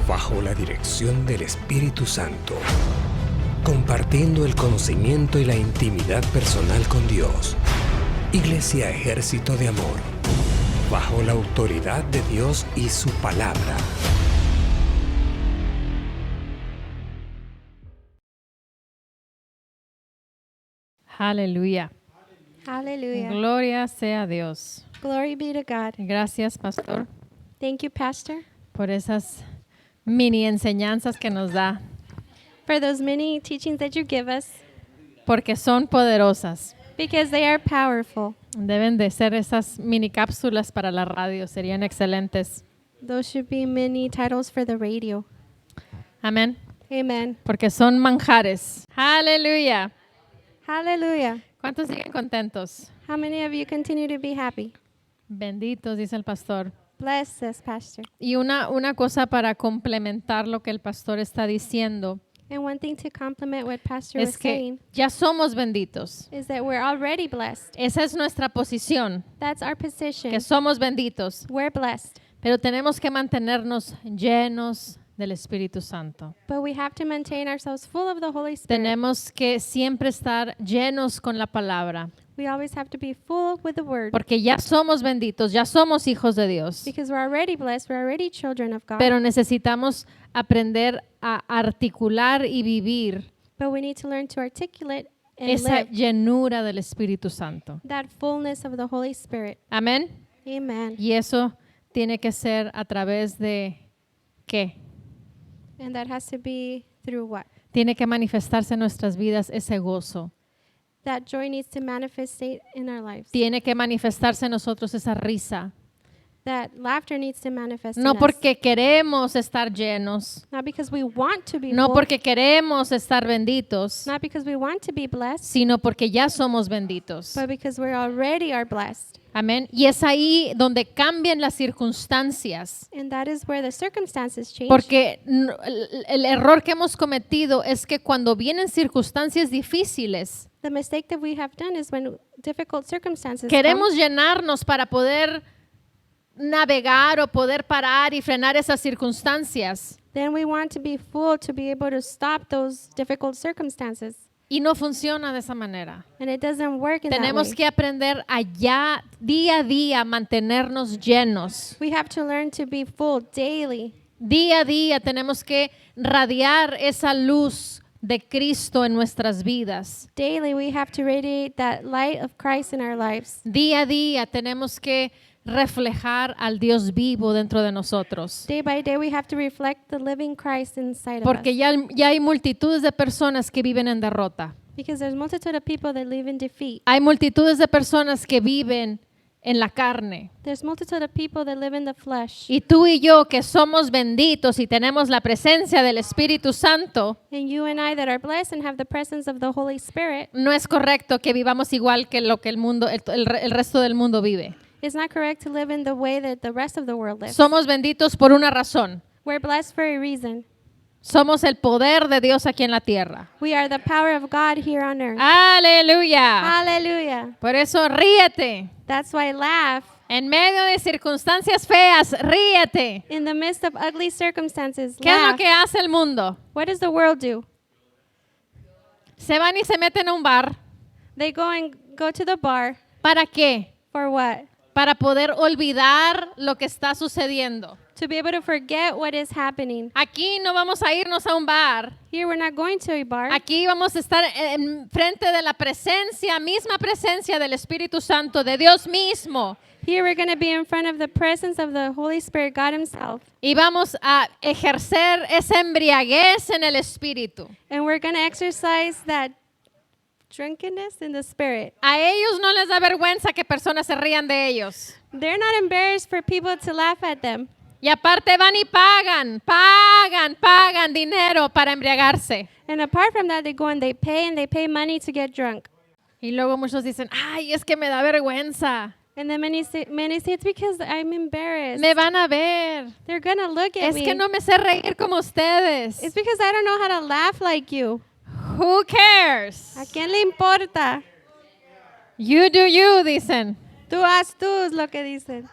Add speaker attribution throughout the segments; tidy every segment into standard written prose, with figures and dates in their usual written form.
Speaker 1: bajo la dirección del Espíritu Santo, compartiendo el conocimiento y la intimidad personal con Dios. Iglesia Ejército de Amor, bajo la autoridad de Dios y su palabra.
Speaker 2: Aleluya.
Speaker 3: Hallelujah.
Speaker 2: Gloria sea a Dios.
Speaker 3: Glory be to God.
Speaker 2: Gracias, pastor,
Speaker 3: Thank you, Pastor,
Speaker 2: por esas mini enseñanzas que nos da,
Speaker 3: for those many teachings that you give us,
Speaker 2: porque son poderosas.
Speaker 3: because they are powerful.
Speaker 2: Deben de ser esas mini cápsulas para la radio, serían excelentes.
Speaker 3: Those should be many titles for the radio.
Speaker 2: Amén.
Speaker 3: Amen.
Speaker 2: Porque son manjares. Aleluya.
Speaker 3: Hallelujah.
Speaker 2: ¿Cuántos siguen contentos?
Speaker 3: How many of you continue to be happy?
Speaker 2: Benditos, dice el pastor.
Speaker 3: Bless us, Pastor.
Speaker 2: Y una cosa para complementar lo que el pastor está diciendo
Speaker 3: And one thing to compliment what Pastor was
Speaker 2: es que
Speaker 3: saying
Speaker 2: ya somos benditos.
Speaker 3: is that we're already blessed.
Speaker 2: Esa es nuestra posición,
Speaker 3: That's our position.
Speaker 2: que somos benditos.
Speaker 3: We're blessed.
Speaker 2: Pero tenemos que mantenernos llenos del Espíritu Santo.
Speaker 3: But we have to maintain ourselves full of the Holy Spirit.
Speaker 2: Tenemos que siempre estar llenos con la palabra,
Speaker 3: We always have to be full with the Word.
Speaker 2: porque ya somos benditos, ya somos hijos de Dios.
Speaker 3: Because we're already blessed. We're already children of God.
Speaker 2: Pero necesitamos aprender a articular y vivir
Speaker 3: But we need to learn to articulate and
Speaker 2: esa
Speaker 3: live
Speaker 2: llenura del Espíritu Santo.
Speaker 3: that fullness of the Holy Spirit.
Speaker 2: Amén.
Speaker 3: Amen.
Speaker 2: Y eso tiene que ser a través de ¿qué?
Speaker 3: And that has to be through what?
Speaker 2: Tiene que manifestarse en nuestras vidas ese gozo.
Speaker 3: That joy needs to manifest in our lives.
Speaker 2: Tiene que manifestarse en nosotros esa risa.
Speaker 3: That laughter needs to manifest
Speaker 2: No
Speaker 3: in us.
Speaker 2: porque queremos estar llenos,
Speaker 3: Not because we want to be
Speaker 2: no
Speaker 3: full,
Speaker 2: porque queremos estar benditos,
Speaker 3: not because we want to be blessed,
Speaker 2: sino porque ya somos benditos.
Speaker 3: but because we already are blessed.
Speaker 2: Amén. Y es ahí donde cambian las circunstancias.
Speaker 3: And that is where the circumstances change.
Speaker 2: Porque el error que hemos cometido es que cuando vienen circunstancias difíciles,
Speaker 3: The mistake that we have done is when difficult circumstances
Speaker 2: queremos llenarnos para poder navegar o poder parar y frenar esas circunstancias.
Speaker 3: then we want to be full to be able to stop those difficult circumstances.
Speaker 2: Y no funciona de esa manera.
Speaker 3: And it doesn't work in that
Speaker 2: Tenemos
Speaker 3: way.
Speaker 2: que aprender allá, día a día, mantenernos llenos.
Speaker 3: We have to learn to be full daily.
Speaker 2: Día a día tenemos que radiar esa luz de Cristo en nuestras vidas.
Speaker 3: Daily, we have to radiate that light of Christ in our lives.
Speaker 2: Día a día tenemos que reflejar al Dios vivo dentro de nosotros.
Speaker 3: Day by day, we have to reflect the living Christ inside
Speaker 2: Porque
Speaker 3: of us.
Speaker 2: ya hay multitudes de personas que viven en derrota.
Speaker 3: Because there's multitude of people that live in defeat.
Speaker 2: Hay multitudes de personas que viven en la carne.
Speaker 3: There's multitude of people that live in the flesh.
Speaker 2: Y tú y yo que somos benditos y tenemos la presencia del Espíritu Santo,
Speaker 3: And you and I that are blessed and have the presence of the Holy Spirit,
Speaker 2: no es correcto que vivamos igual que lo que el resto del mundo vive.
Speaker 3: it's not correct to live in the way that the rest of the world lives.
Speaker 2: Somos benditos por una razón.
Speaker 3: We're blessed for a reason.
Speaker 2: Somos el poder de Dios aquí en la tierra.
Speaker 3: We are the power of God here on earth.
Speaker 2: Aleluya.
Speaker 3: Hallelujah.
Speaker 2: Por eso ríete.
Speaker 3: That's why laugh.
Speaker 2: En medio de circunstancias feas, ríete.
Speaker 3: In the midst of ugly circumstances,
Speaker 2: ¿Qué es lo
Speaker 3: laugh.
Speaker 2: que hace el mundo?
Speaker 3: What does the world do?
Speaker 2: Se van y se meten a un bar.
Speaker 3: They go and go to the bar.
Speaker 2: ¿Para qué?
Speaker 3: For what?
Speaker 2: Para poder olvidar lo que está sucediendo.
Speaker 3: To be able to forget what is happening.
Speaker 2: Aquí no vamos a irnos a un bar.
Speaker 3: Here we're not going to a bar.
Speaker 2: Aquí vamos a estar en frente de la misma presencia del Espíritu Santo, de Dios mismo.
Speaker 3: Here we're going to be in front of the presence of the Holy Spirit, God Himself.
Speaker 2: Y vamos a ejercer esa embriaguez en el Espíritu.
Speaker 3: And we're going to exercise that drunkenness in the Spirit.
Speaker 2: A ellos no les da vergüenza que personas se rían de ellos.
Speaker 3: They're not embarrassed for people to laugh at them.
Speaker 2: Y aparte van y pagan dinero para embriagarse.
Speaker 3: And apart from that, they go and they pay money to get drunk.
Speaker 2: Y luego muchos dicen, ay, es que me da vergüenza.
Speaker 3: And then many say it's because I'm embarrassed.
Speaker 2: Me van a ver.
Speaker 3: They're going to look at
Speaker 2: Es
Speaker 3: me.
Speaker 2: que no me sé reír como ustedes.
Speaker 3: It's because I don't know how to laugh like you.
Speaker 2: Who cares?
Speaker 3: ¿A quién le importa?
Speaker 2: You do you, dicen.
Speaker 3: Tú haz tú, es lo que dicen.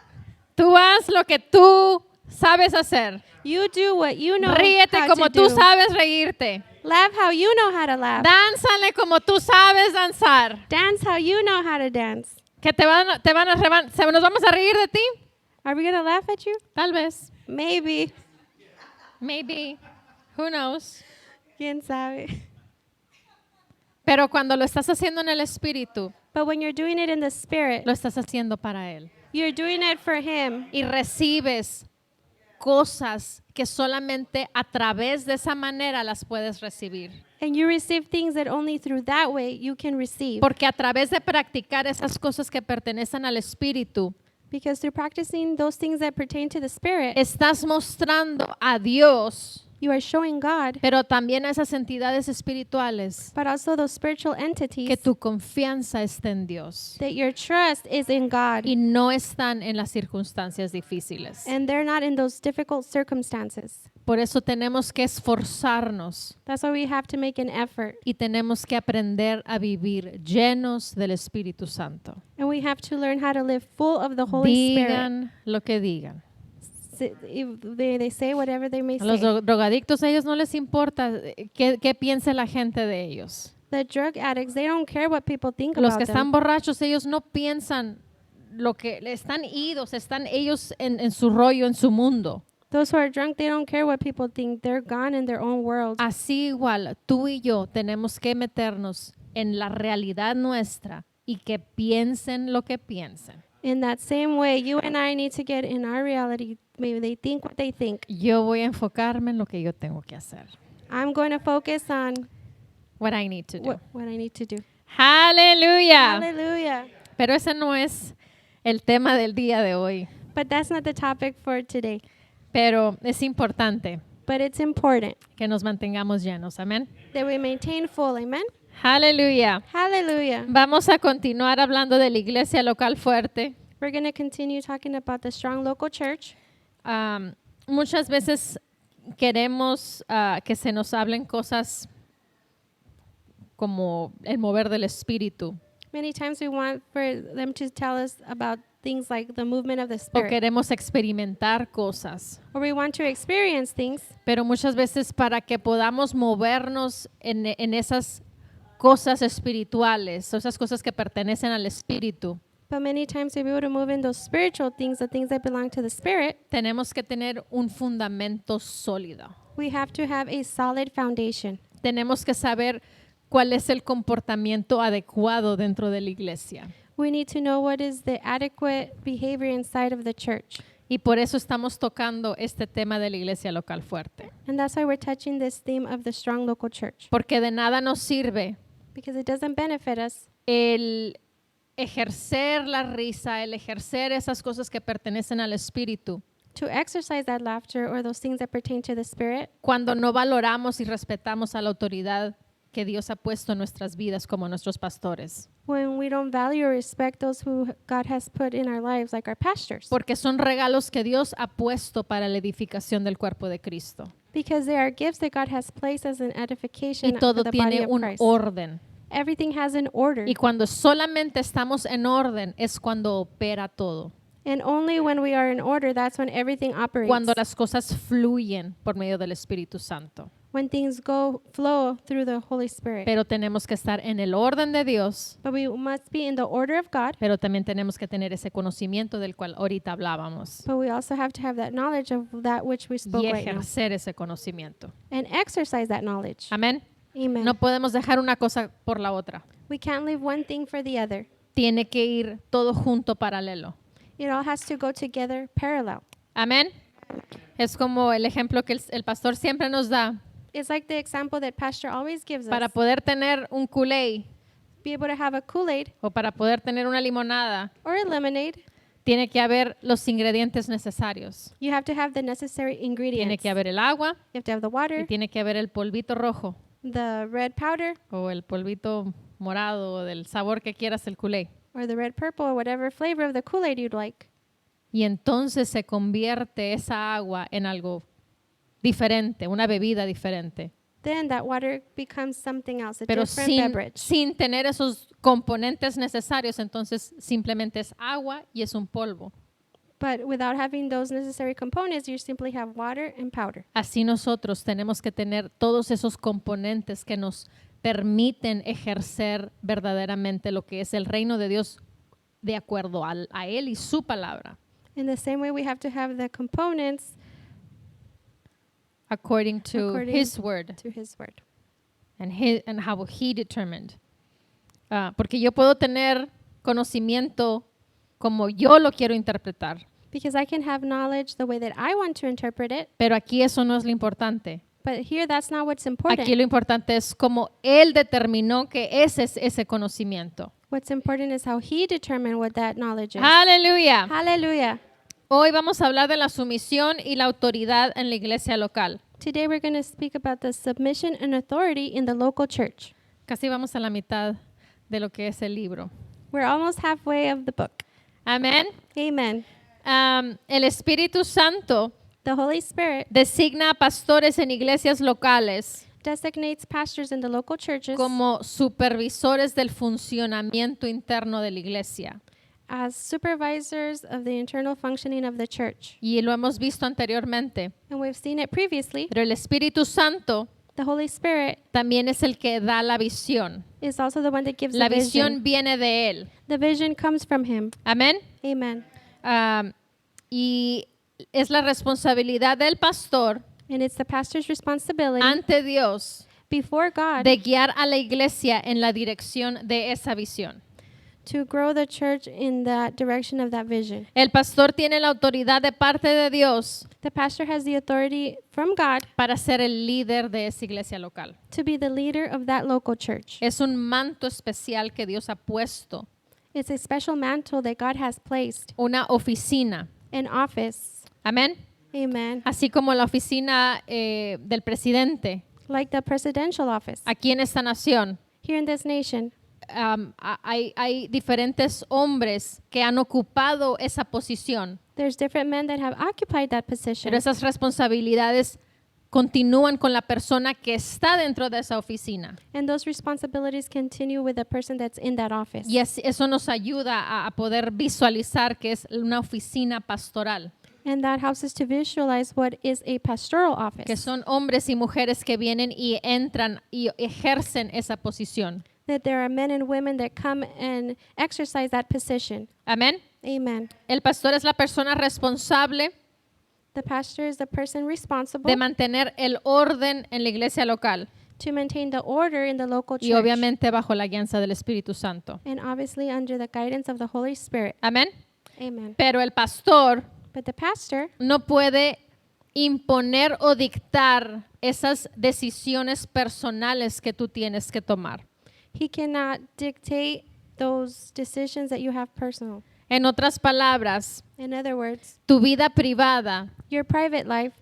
Speaker 2: Tú haz lo que tú sabes hacer.
Speaker 3: You do what you know
Speaker 2: Ríete
Speaker 3: how
Speaker 2: como
Speaker 3: to
Speaker 2: tú
Speaker 3: do.
Speaker 2: sabes reírte.
Speaker 3: Laugh how you know how to laugh.
Speaker 2: Dánzale como tú sabes danzar.
Speaker 3: Dance how you know how to dance.
Speaker 2: Que nos vamos a reír de ti.
Speaker 3: Are we going to laugh at you?
Speaker 2: Tal vez.
Speaker 3: Maybe.
Speaker 2: Maybe. Who knows?
Speaker 3: ¿Quién sabe?
Speaker 2: Pero cuando lo estás haciendo en el espíritu,
Speaker 3: But when you're doing it in the spirit,
Speaker 2: lo estás haciendo para Él.
Speaker 3: you're doing it for him.
Speaker 2: Y recibes cosas que solamente a través de esa manera las puedes recibir.
Speaker 3: And you receive things that only through that way you can receive.
Speaker 2: Porque a través de practicar esas cosas que pertenecen al espíritu,
Speaker 3: Because through practicing those things that pertain to the spirit,
Speaker 2: estás mostrando a Dios,
Speaker 3: you are showing God,
Speaker 2: pero también a esas entidades espirituales,
Speaker 3: but also those spiritual entities,
Speaker 2: que tu confianza está en Dios
Speaker 3: that your trust is in God.
Speaker 2: y no están en las circunstancias difíciles.
Speaker 3: And they're not in those difficult circumstances.
Speaker 2: Por eso tenemos que esforzarnos
Speaker 3: That's why we have to make an effort.
Speaker 2: y tenemos que aprender a vivir llenos del Espíritu Santo.
Speaker 3: And we have to learn how to live full of the Holy Spirit.
Speaker 2: Digan lo que digan.
Speaker 3: If they say whatever they may
Speaker 2: A los
Speaker 3: say.
Speaker 2: drogadictos a ellos no les importa qué piense la gente de ellos.
Speaker 3: The drug addicts, they don't care what people think
Speaker 2: Los
Speaker 3: about
Speaker 2: que están
Speaker 3: them.
Speaker 2: borrachos, ellos no piensan lo que están idos, están ellos en su rollo, en su mundo.
Speaker 3: Those who are drunk, they don't care what people think. They're gone in their own world.
Speaker 2: Así igual, tú y yo tenemos que meternos en la realidad nuestra y que piensen lo que piensen.
Speaker 3: In that same way, you and I need to get in our reality. Maybe they think what they think.
Speaker 2: Yo voy a enfocarme en lo que yo tengo que hacer.
Speaker 3: I'm going to focus on
Speaker 2: What I need to do.
Speaker 3: what I need to do.
Speaker 2: Aleluya.
Speaker 3: Hallelujah.
Speaker 2: Pero ese no es el tema del día de hoy.
Speaker 3: But that's not the topic for today.
Speaker 2: Pero es importante
Speaker 3: But it's important
Speaker 2: que nos mantengamos llenos. Amén.
Speaker 3: that we maintain full. Amen.
Speaker 2: Aleluya.
Speaker 3: Hallelujah.
Speaker 2: Vamos a continuar hablando de la iglesia local fuerte.
Speaker 3: We're going to continue talking about the strong local church.
Speaker 2: Muchas veces queremos que se nos hablen cosas como el mover del espíritu.
Speaker 3: Many times we want for them to tell us about things like the movement of the
Speaker 2: O
Speaker 3: Spirit.
Speaker 2: queremos experimentar cosas.
Speaker 3: Or we want to experience things.
Speaker 2: Pero muchas veces para que podamos movernos en esas cosas espirituales, o esas cosas que pertenecen al espíritu,
Speaker 3: But many times to be able to move in those spiritual things, the things that belong to the Spirit,
Speaker 2: tenemos que tener un fundamento sólido.
Speaker 3: we have to have a solid foundation.
Speaker 2: Tenemos que saber cuál es el comportamiento adecuado dentro de la iglesia.
Speaker 3: We need to know what is the adequate behavior inside of the church.
Speaker 2: Y por eso estamos tocando este tema de la iglesia local fuerte.
Speaker 3: And that's why we're touching this theme of the strong local church.
Speaker 2: Porque de nada nos sirve
Speaker 3: Because it doesn't benefit us
Speaker 2: el ejercer la risa, el ejercer esas cosas que pertenecen al espíritu,
Speaker 3: to exercise that laughter or those things that pertain to the Spirit
Speaker 2: cuando no valoramos y respetamos a la autoridad que Dios ha puesto en nuestras vidas como nuestros pastores.
Speaker 3: when we don't value or respect those who God has put in our lives, like our pastors.
Speaker 2: Porque son regalos que Dios ha puesto para la edificación del cuerpo de Cristo.
Speaker 3: Because they are gifts that God has placed as an
Speaker 2: Y
Speaker 3: edification
Speaker 2: todo
Speaker 3: for the body
Speaker 2: tiene
Speaker 3: of
Speaker 2: un
Speaker 3: Christ.
Speaker 2: orden.
Speaker 3: Everything has an order.
Speaker 2: Y cuando solamente estamos en orden es cuando opera todo.
Speaker 3: And only when we are in order, that's when everything operates.
Speaker 2: Cuando las cosas fluyen por medio del Espíritu Santo.
Speaker 3: When things flow through the Holy Spirit.
Speaker 2: Pero tenemos que estar en el orden de Dios,
Speaker 3: But we must be in the order of God.
Speaker 2: pero también tenemos que tener ese conocimiento del cual ahorita hablábamos
Speaker 3: But we also have to have that knowledge of that which we spoke
Speaker 2: y
Speaker 3: right now.
Speaker 2: ejercer ese conocimiento.
Speaker 3: And exercise that knowledge.
Speaker 2: Amén.
Speaker 3: Amen.
Speaker 2: No podemos dejar una cosa por la otra.
Speaker 3: We can't leave one thing for the other.
Speaker 2: Tiene que ir todo junto, paralelo.
Speaker 3: It all has to go together parallel.
Speaker 2: Amén. Es como el ejemplo que el pastor siempre nos da.
Speaker 3: It's like the example that Pastor always gives
Speaker 2: Para
Speaker 3: us.
Speaker 2: poder tener un Kool-Aid
Speaker 3: Be able to have a Kool-Aid
Speaker 2: o para poder tener una limonada,
Speaker 3: or a lemonade,
Speaker 2: tiene que haber los ingredientes necesarios.
Speaker 3: you have to have the necessary
Speaker 2: Tiene
Speaker 3: ingredients.
Speaker 2: que haber el agua
Speaker 3: You have to have the
Speaker 2: y
Speaker 3: water,
Speaker 2: tiene que haber el polvito rojo
Speaker 3: the red powder,
Speaker 2: o el polvito morado o del sabor que quieras el Kool-Aid.
Speaker 3: or the red purple, or whatever flavor of the Kool-Aid you'd like.
Speaker 2: Y entonces se convierte esa agua en algo diferente, una bebida diferente.
Speaker 3: Then that water becomes something else, a
Speaker 2: Pero
Speaker 3: different beverage.
Speaker 2: sin tener esos componentes necesarios, entonces simplemente es agua y es un polvo.
Speaker 3: But without having those necessary components, you simply have water and powder.
Speaker 2: Así nosotros tenemos que tener todos esos componentes que nos permiten ejercer verdaderamente lo que es el reino de Dios de acuerdo a Él y su palabra.
Speaker 3: In the same way, we have to have the components
Speaker 2: According to
Speaker 3: According
Speaker 2: His word
Speaker 3: to His word.
Speaker 2: and how He determined. Porque yo puedo tener conocimiento como yo lo quiero interpretar,
Speaker 3: Because I can have knowledge the way that I want to interpret it,
Speaker 2: pero aquí eso no es lo importante.
Speaker 3: but here that's not what's important.
Speaker 2: Aquí lo importante es cómo Él determinó que ese es ese conocimiento.
Speaker 3: What's important is how He determined what that knowledge is.
Speaker 2: Aleluya.
Speaker 3: Hallelujah.
Speaker 2: Hoy vamos a hablar de la sumisión y la autoridad en la iglesia local.
Speaker 3: Today we're going to speak about the submission and authority in the local church.
Speaker 2: Casi vamos a la mitad de lo que es el libro.
Speaker 3: We're almost halfway of the book.
Speaker 2: Amén.
Speaker 3: Amen.
Speaker 2: El Espíritu Santo
Speaker 3: The Holy Spirit
Speaker 2: designa a pastores en iglesias locales
Speaker 3: designates pastors in the local churches
Speaker 2: como supervisores del funcionamiento interno de la iglesia.
Speaker 3: as supervisors of the internal functioning of the church.
Speaker 2: Y lo hemos visto anteriormente.
Speaker 3: And we've seen it previously.
Speaker 2: Pero el Espíritu Santo
Speaker 3: The Holy Spirit
Speaker 2: también es el que da la visión.
Speaker 3: is also the one that gives
Speaker 2: La
Speaker 3: the
Speaker 2: visión
Speaker 3: vision.
Speaker 2: viene de Él.
Speaker 3: The vision comes from Him.
Speaker 2: Amén.
Speaker 3: Amen.
Speaker 2: Y es la responsabilidad del pastor
Speaker 3: And it's the pastor's responsibility
Speaker 2: ante Dios
Speaker 3: before God
Speaker 2: de guiar a la iglesia en la dirección de esa visión.
Speaker 3: to grow the church in that direction of that vision.
Speaker 2: El pastor tiene la autoridad de parte de Dios
Speaker 3: The pastor has the authority from God
Speaker 2: para ser el líder de esa iglesia local.
Speaker 3: to be the leader of that local church.
Speaker 2: Es un manto especial que Dios ha puesto,
Speaker 3: It's a special mantle that God has placed,
Speaker 2: una oficina.
Speaker 3: an office.
Speaker 2: Amén.
Speaker 3: Amen.
Speaker 2: Así como la oficina del presidente
Speaker 3: Like the presidential office.
Speaker 2: aquí en esta nación.
Speaker 3: Here in this nation,
Speaker 2: Hay diferentes hombres que han ocupado esa posición,
Speaker 3: there's different men that have occupied that position.
Speaker 2: pero esas responsabilidades continúan con la persona que está dentro de esa oficina.
Speaker 3: And those responsibilities continue with the person that's in that office.
Speaker 2: Y eso nos ayuda a poder visualizar que es una oficina pastoral,
Speaker 3: And that helps us to visualize what is a pastoral office.
Speaker 2: que son hombres y mujeres que vienen y entran y ejercen esa posición.
Speaker 3: That there are men and women that come and exercise that position.
Speaker 2: Amén.
Speaker 3: Amen.
Speaker 2: El pastor es la persona responsable
Speaker 3: The pastor is the person responsible
Speaker 2: de mantener el orden en la iglesia local
Speaker 3: to maintain the order in the local
Speaker 2: y
Speaker 3: church.
Speaker 2: obviamente bajo la guianza del Espíritu Santo.
Speaker 3: And obviously under the guidance of the Holy Spirit.
Speaker 2: Amén.
Speaker 3: Amen.
Speaker 2: Pero el pastor
Speaker 3: But the pastor
Speaker 2: no puede imponer o dictar esas decisiones personales que tú tienes que tomar.
Speaker 3: he cannot dictate those decisions that you have personal.
Speaker 2: En otras palabras,
Speaker 3: In other words,
Speaker 2: tu vida privada,
Speaker 3: your private life,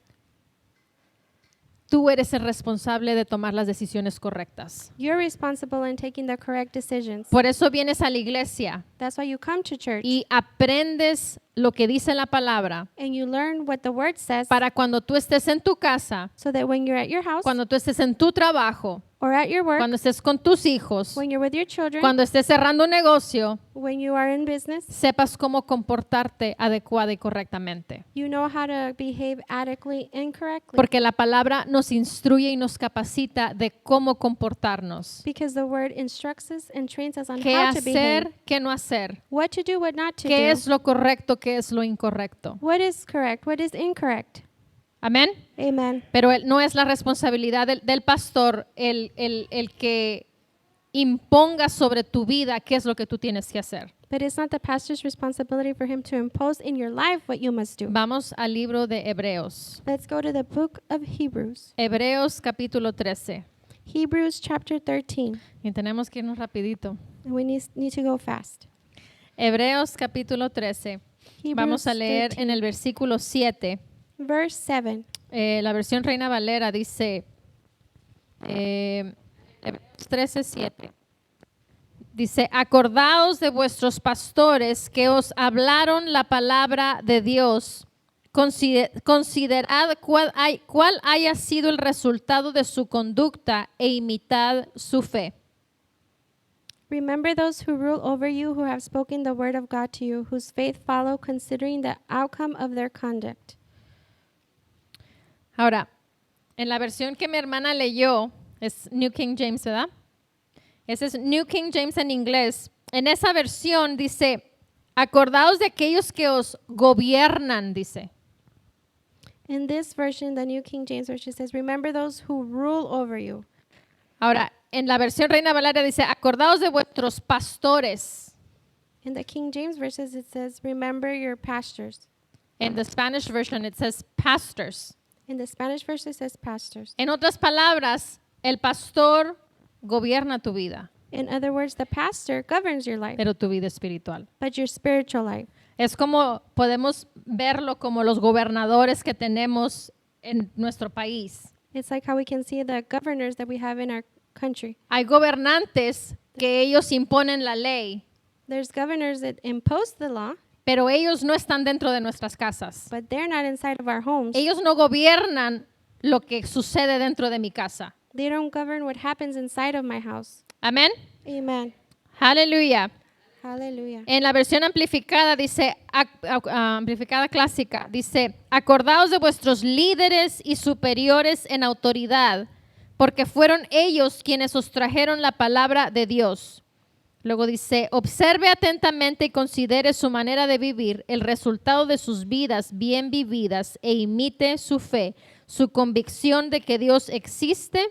Speaker 2: tú eres el responsable de tomar las decisiones correctas.
Speaker 3: you're responsible in taking the correct decisions.
Speaker 2: Por eso vienes a la iglesia
Speaker 3: That's why you come to church
Speaker 2: y aprendes lo que dice la palabra
Speaker 3: and you learn what the word says
Speaker 2: para cuando tú estés en tu casa,
Speaker 3: so that when you're at your house
Speaker 2: cuando tú estés en tu trabajo,
Speaker 3: or at your work,
Speaker 2: cuando estés con tus hijos,
Speaker 3: when you're with your children,
Speaker 2: cuando estés cerrando un negocio,
Speaker 3: when you are in business,
Speaker 2: sepas cómo comportarte adecuada y correctamente.
Speaker 3: you know how to behave adequately and correctly.
Speaker 2: Porque la palabra nos instruye y nos capacita de cómo comportarnos.
Speaker 3: Because the word instructs us and trains us on
Speaker 2: Qué
Speaker 3: how to behave.
Speaker 2: hacer, qué no hacer.
Speaker 3: What to do, what not to
Speaker 2: Qué
Speaker 3: do.
Speaker 2: es lo correcto, qué es lo incorrecto.
Speaker 3: What is correct, what is incorrect.
Speaker 2: Amén.
Speaker 3: Amen.
Speaker 2: Pero no es la responsabilidad del pastor el que imponga sobre tu vida qué es lo que tú tienes que hacer.
Speaker 3: But it's not the pastor's responsibility for him to impose in your life what you must do.
Speaker 2: Vamos al libro de Hebreos.
Speaker 3: Let's go to the book of Hebrews.
Speaker 2: Hebreos capítulo 13.
Speaker 3: Hebrews chapter 13.
Speaker 2: Y tenemos que irnos rapidito.
Speaker 3: And we need to go fast.
Speaker 2: Hebreos capítulo 13.
Speaker 3: Hebrews
Speaker 2: Vamos a leer
Speaker 3: 13,
Speaker 2: en el versículo 7.
Speaker 3: verse 7.
Speaker 2: La versión Reina Valera dice, Hebreos 13, 7. Dice, acordaos de vuestros pastores que os hablaron la palabra de Dios. Considerad cuál haya sido el resultado de su conducta e imitad su fe.
Speaker 3: Remember those who rule over you, who have spoken the word of God to you, whose faith follow, considering the outcome of their conduct.
Speaker 2: Ahora, en la versión que mi hermana leyó, es New King James, ¿verdad? Ese es New King James en inglés. En esa versión dice, acordaos de aquellos que os gobiernan, dice.
Speaker 3: In this version, the New King James Version says, remember those who rule over you.
Speaker 2: Ahora, en la versión Reina Valera dice, acordaos de vuestros pastores.
Speaker 3: In the King James verses, it says, remember your pastors.
Speaker 2: En the Spanish version it says pastors.
Speaker 3: In the Spanish verse, it says pastors.
Speaker 2: En otras palabras, el pastor gobierna tu vida,
Speaker 3: In other words, the pastor governs your life,
Speaker 2: pero tu vida espiritual.
Speaker 3: but your spiritual life.
Speaker 2: Es como podemos verlo como los gobernadores que tenemos en nuestro país.
Speaker 3: It's like how we can see the governors that we have in our country.
Speaker 2: Hay gobernantes que ellos imponen la ley,
Speaker 3: There's governors that impose the law,
Speaker 2: pero ellos no están dentro de nuestras casas.
Speaker 3: but they're not inside of our homes.
Speaker 2: Ellos no gobiernan lo que sucede dentro de mi casa.
Speaker 3: They don't govern what happens inside of my house.
Speaker 2: Amén.
Speaker 3: Amen.
Speaker 2: Aleluya.
Speaker 3: Hallelujah.
Speaker 2: En la versión amplificada dice, amplificada clásica, dice, acordaos de vuestros líderes y superiores en autoridad, porque fueron ellos quienes os trajeron la palabra de Dios. Luego dice, observe atentamente y considere su manera de vivir, el resultado de sus vidas bien vividas e imite su fe, su convicción de que Dios existe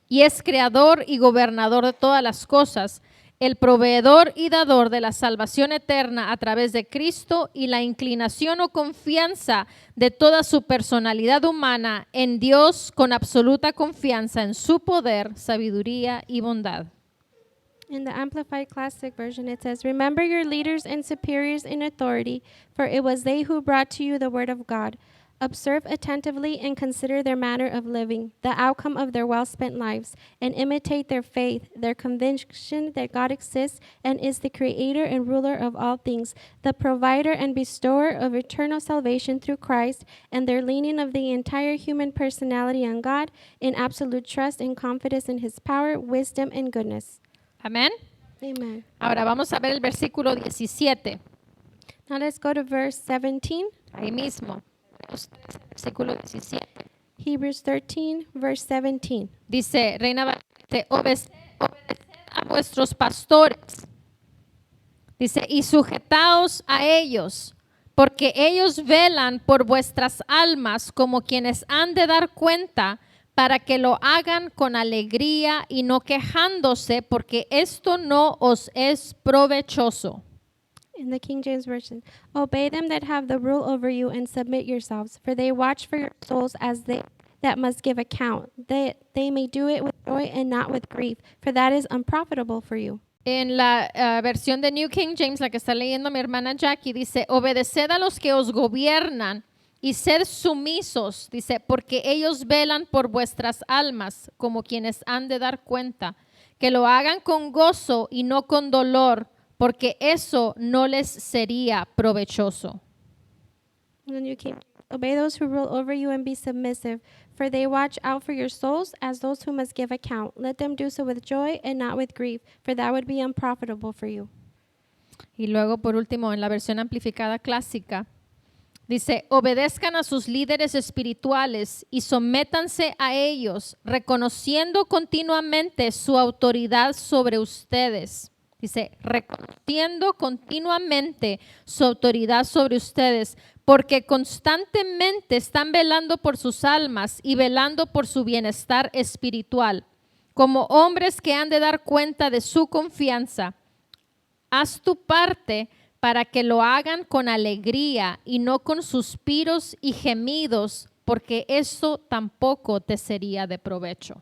Speaker 2: y es creador y gobernador de todas las cosas, el proveedor y dador de la salvación eterna a través de Cristo y la inclinación o confianza de toda su personalidad humana en Dios con absoluta confianza en su poder, sabiduría y bondad.
Speaker 3: In the Amplified Classic Version, it says, remember your leaders and superiors in authority, for it was they who brought to you the word of God. Observe attentively and consider their manner of living, the outcome of their well-spent lives, and imitate their faith, their conviction that God exists and is the creator and ruler of all things, the provider and bestower of eternal salvation through Christ, and their leaning of the entire human personality on God in absolute trust and confidence in his power, wisdom, and goodness.
Speaker 2: Amén.
Speaker 3: Amen.
Speaker 2: Ahora vamos a ver el versículo 17,
Speaker 3: Now let's go to verse 17,
Speaker 2: ahí mismo. Versículo 17.
Speaker 3: Hebrews 13, verse 17.
Speaker 2: Dice, Reina Valera, dice, obedeced a vuestros pastores. Dice, y sujetaos a ellos, porque ellos velan por vuestras almas como quienes han de dar cuenta, para que lo hagan con alegría y no quejándose, porque esto no os es provechoso.
Speaker 3: In the King James Version, obey them that have the rule over you and submit yourselves, for they watch for your souls as they that must give account, that they may do it with joy and not with grief, for that is unprofitable for you.
Speaker 2: En la versión de New King James, la que está leyendo mi hermana Jackie, dice, obedeced a los que os gobiernan y sed sumisos, dice, porque ellos velan por vuestras almas como quienes han de dar cuenta, que lo hagan con gozo y no con dolor, porque eso no les sería provechoso.
Speaker 3: In the New King, obey those who rule over you and be submissive, for they watch out for your souls as those who must give account. Let them do so with joy and not with grief, for that would be unprofitable for you.
Speaker 2: Y luego, por último, en la versión amplificada clásica, dice, obedezcan a sus líderes espirituales y sométanse a ellos, reconociendo continuamente su autoridad sobre ustedes. Dice, reconociendo continuamente su autoridad sobre ustedes, porque constantemente están velando por sus almas y velando por su bienestar espiritual, como hombres que han de dar cuenta de su confianza. Haz tu parte para que lo hagan con alegría y no con suspiros y gemidos, porque eso tampoco te sería de provecho.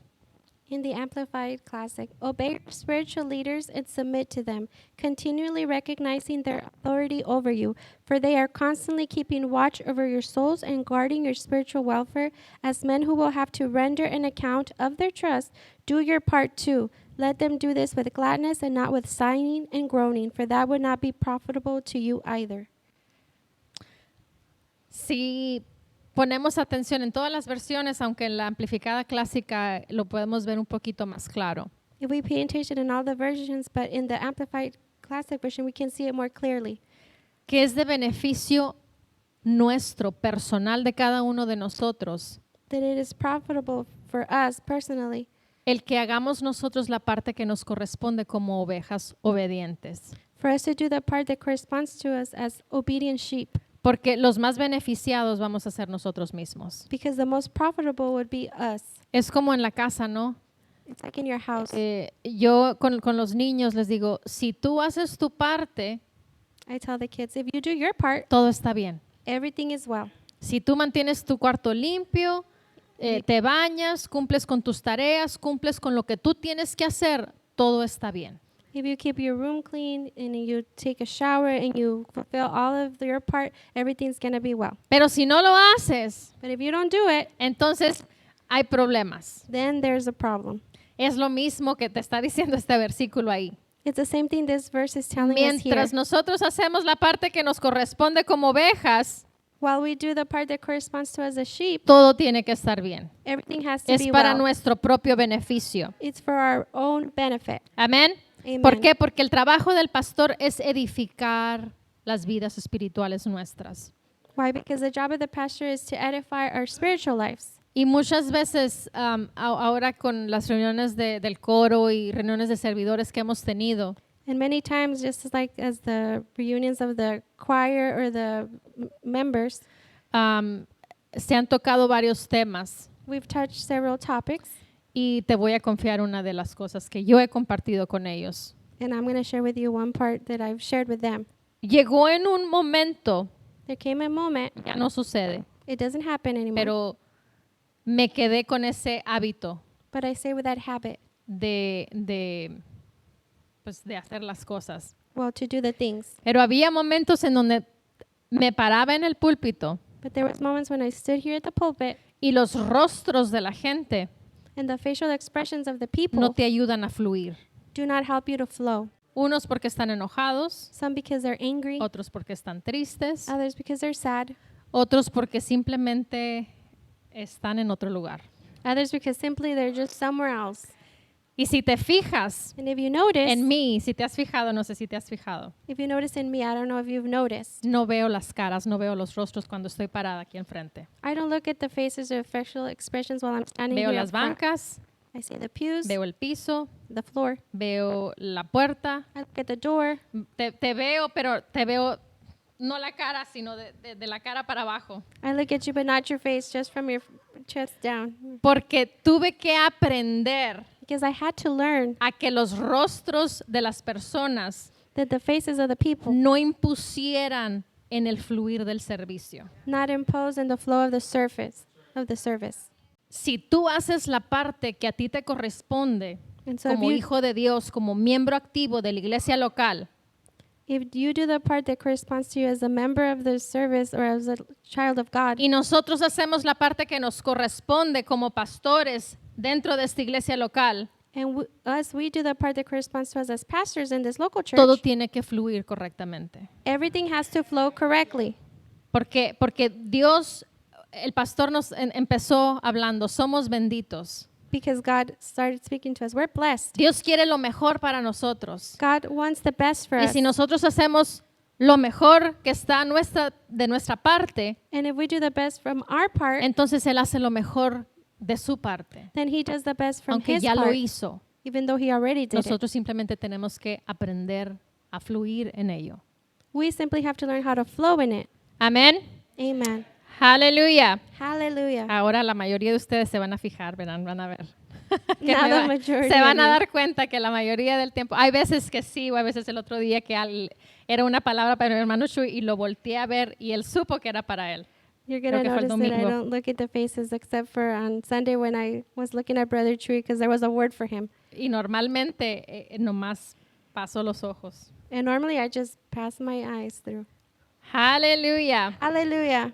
Speaker 3: In the Amplified Classic, obey your spiritual leaders and submit to them, continually recognizing their authority over you, for they are constantly keeping watch over your souls and guarding your spiritual welfare. As men who will have to render an account of their trust, do your part too. Let them do this with gladness and not with sighing and groaning, for that would not be profitable to you either.
Speaker 2: Si ponemos atención en todas las versiones, aunque en la amplificada clásica lo podemos ver un poquito más claro.
Speaker 3: If we pay attention in all the versions, but in the Amplified Classic version, we can see it more clearly.
Speaker 2: Que es de beneficio nuestro, personal de cada uno de nosotros,
Speaker 3: That it is profitable for us personally
Speaker 2: el que hagamos nosotros la parte que nos corresponde como ovejas obedientes.
Speaker 3: for us to do the part that corresponds to us as obedient sheep.
Speaker 2: Porque los más beneficiados vamos a ser nosotros mismos.
Speaker 3: Because the most profitable would be us.
Speaker 2: Es como en la casa, ¿no?
Speaker 3: It's like in your house.
Speaker 2: Yo con los niños les digo, si tú haces tu parte,
Speaker 3: I tell the kids, if you do your part,
Speaker 2: todo está bien.
Speaker 3: everything is well.
Speaker 2: Si tú mantienes tu cuarto limpio, te bañas, cumples con tus tareas, cumples con lo que tú tienes que hacer, todo está bien.
Speaker 3: If you keep your room clean and you take a shower and you fulfill all of your part, everything's going to be well.
Speaker 2: Pero si no lo haces,
Speaker 3: But if you don't do it,
Speaker 2: entonces hay problemas.
Speaker 3: then there's a problem.
Speaker 2: Es lo mismo que te está diciendo este versículo ahí.
Speaker 3: It's the same thing this verse is telling us here.
Speaker 2: Mientras nosotros hacemos la parte que nos corresponde como ovejas,
Speaker 3: While we do the part that corresponds to us as sheep,
Speaker 2: todo tiene que estar bien.
Speaker 3: everything has to
Speaker 2: Es
Speaker 3: be
Speaker 2: para
Speaker 3: well.
Speaker 2: nuestro propio beneficio.
Speaker 3: It's for our own benefit.
Speaker 2: Amén.
Speaker 3: Amen.
Speaker 2: ¿Por qué? Porque el trabajo del pastor es edificar las vidas espirituales nuestras.
Speaker 3: Why? Because the job of the pastor is to edify our spiritual lives.
Speaker 2: Y muchas veces, ahora con las reuniones del coro y reuniones de servidores que hemos tenido,
Speaker 3: And many times, just as the reunions of the choir or the members,
Speaker 2: se han tocado varios temas.
Speaker 3: we've touched several topics.
Speaker 2: Y te voy a confiar una de las cosas que yo he compartido con ellos.
Speaker 3: And I'm going to share with you one part that I've shared with them.
Speaker 2: Llegó en un momento,
Speaker 3: There came a moment,
Speaker 2: ya no sucede,
Speaker 3: it doesn't happen anymore,
Speaker 2: pero me quedé con ese hábito
Speaker 3: but I stay with that habit.
Speaker 2: Pues de hacer las cosas.
Speaker 3: Well, to do the things.
Speaker 2: Pero había momentos en donde me paraba en el púlpito
Speaker 3: But there was moments when I stood here at the pulpit
Speaker 2: y los rostros de la gente
Speaker 3: and the facial expressions of the people
Speaker 2: no te ayudan a fluir.
Speaker 3: do not help you to flow.
Speaker 2: Unos porque están enojados,
Speaker 3: Some because they're angry,
Speaker 2: otros porque están tristes,
Speaker 3: others because they're sad,
Speaker 2: otros porque simplemente están en otro lugar.
Speaker 3: others because simply they're just somewhere else.
Speaker 2: Y si te fijas
Speaker 3: And if you notice,
Speaker 2: en mí, si te has fijado, no sé si te has fijado,
Speaker 3: if you notice in me, I don't know if you've noticed,
Speaker 2: no veo las caras, no veo los rostros cuando estoy parada aquí enfrente.
Speaker 3: I don't look at the faces or facial expressions while I'm standing
Speaker 2: Veo
Speaker 3: here
Speaker 2: las
Speaker 3: up front.
Speaker 2: bancas,
Speaker 3: I see the pews,
Speaker 2: veo el piso,
Speaker 3: the floor.
Speaker 2: veo la puerta.
Speaker 3: I look at the door.
Speaker 2: Te veo, pero te veo no la cara, sino de la cara para abajo.
Speaker 3: I look at you, but not your face, just from your chest down.
Speaker 2: Porque tuve que aprender
Speaker 3: Because I had to learn
Speaker 2: a que los rostros de las personas
Speaker 3: that the faces of the people
Speaker 2: no impusieran en el fluir del servicio.
Speaker 3: not impose in the flow of the service.
Speaker 2: Si tú haces la parte que a ti te corresponde
Speaker 3: And so if
Speaker 2: como
Speaker 3: you,
Speaker 2: hijo de Dios, como miembro activo de la iglesia local,
Speaker 3: if you do the part that corresponds to you as a member of the service or as a child of God,
Speaker 2: y nosotros hacemos la parte que nos corresponde como pastores dentro de esta iglesia local,
Speaker 3: and we do the part that corresponds to us as pastors in this local church,
Speaker 2: todo tiene que fluir correctamente.
Speaker 3: everything has to flow correctly.
Speaker 2: Porque Dios, el pastor nos empezó hablando, somos benditos.
Speaker 3: Because God started speaking to us. We're blessed.
Speaker 2: Dios quiere lo mejor para nosotros.
Speaker 3: God wants the best for
Speaker 2: Y
Speaker 3: us.
Speaker 2: si nosotros hacemos lo mejor que está de nuestra parte,
Speaker 3: And if we do the best from our part,
Speaker 2: entonces Él hace lo mejor de su parte.
Speaker 3: then He does the best from
Speaker 2: Aunque
Speaker 3: His
Speaker 2: ya lo
Speaker 3: part,
Speaker 2: hizo,
Speaker 3: even though He already did it.
Speaker 2: nosotros simplemente tenemos que aprender a fluir en ello.
Speaker 3: We simply have to learn how to flow in it.
Speaker 2: Amén.
Speaker 3: Amen.
Speaker 2: Aleluya.
Speaker 3: Hallelujah.
Speaker 2: Ahora la mayoría de ustedes se van a fijar, van a ver. Que
Speaker 3: Now
Speaker 2: me
Speaker 3: the
Speaker 2: va-
Speaker 3: majority
Speaker 2: se van
Speaker 3: of
Speaker 2: a
Speaker 3: you.
Speaker 2: dar cuenta que la mayoría del tiempo, hay veces que sí, o hay veces el otro día que era una palabra para mi hermano Shui y lo volteé a ver y él supo que era para él.
Speaker 3: You're going to
Speaker 2: Creo que fue el
Speaker 3: notice that I
Speaker 2: domingo.
Speaker 3: don't look at the faces except for on Sunday when I was looking at Brother Tree because there was a word for him.
Speaker 2: Y normalmente nomás paso los ojos.
Speaker 3: And normally I just pass my eyes through.
Speaker 2: Aleluya.
Speaker 3: Hallelujah.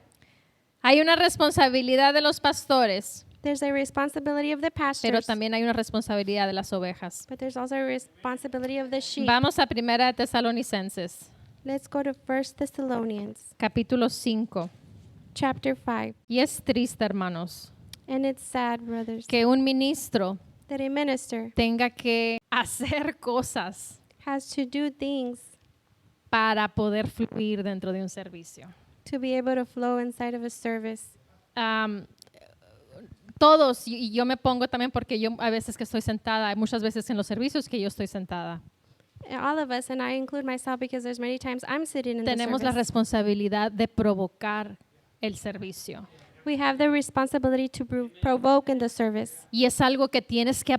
Speaker 2: Hay una responsabilidad de los pastores,
Speaker 3: There's a responsibility of the
Speaker 2: pero
Speaker 3: pastors,
Speaker 2: también hay una responsabilidad de las ovejas.
Speaker 3: but there's also a responsibility of the sheep.
Speaker 2: Vamos a 1 Tesalonicenses,
Speaker 3: Let's go to 1 Thessalonians
Speaker 2: capítulo 5.
Speaker 3: chapter 5.
Speaker 2: Y es triste, hermanos,
Speaker 3: And it's sad, brothers,
Speaker 2: que un ministro
Speaker 3: that a minister
Speaker 2: tenga que hacer cosas
Speaker 3: has to do things
Speaker 2: para poder fluir dentro de un servicio.
Speaker 3: to be able to flow inside of a service.
Speaker 2: Todos, y yo me pongo también porque yo a veces que estoy sentada, hay muchas veces en los servicios que yo estoy sentada.
Speaker 3: All of us, and I include myself because there's many times I'm sitting in the
Speaker 2: Tenemos la
Speaker 3: service.
Speaker 2: responsabilidad de provocar el servicio.
Speaker 3: We have the responsibility to provoke in the service.
Speaker 2: Y es algo que tienes que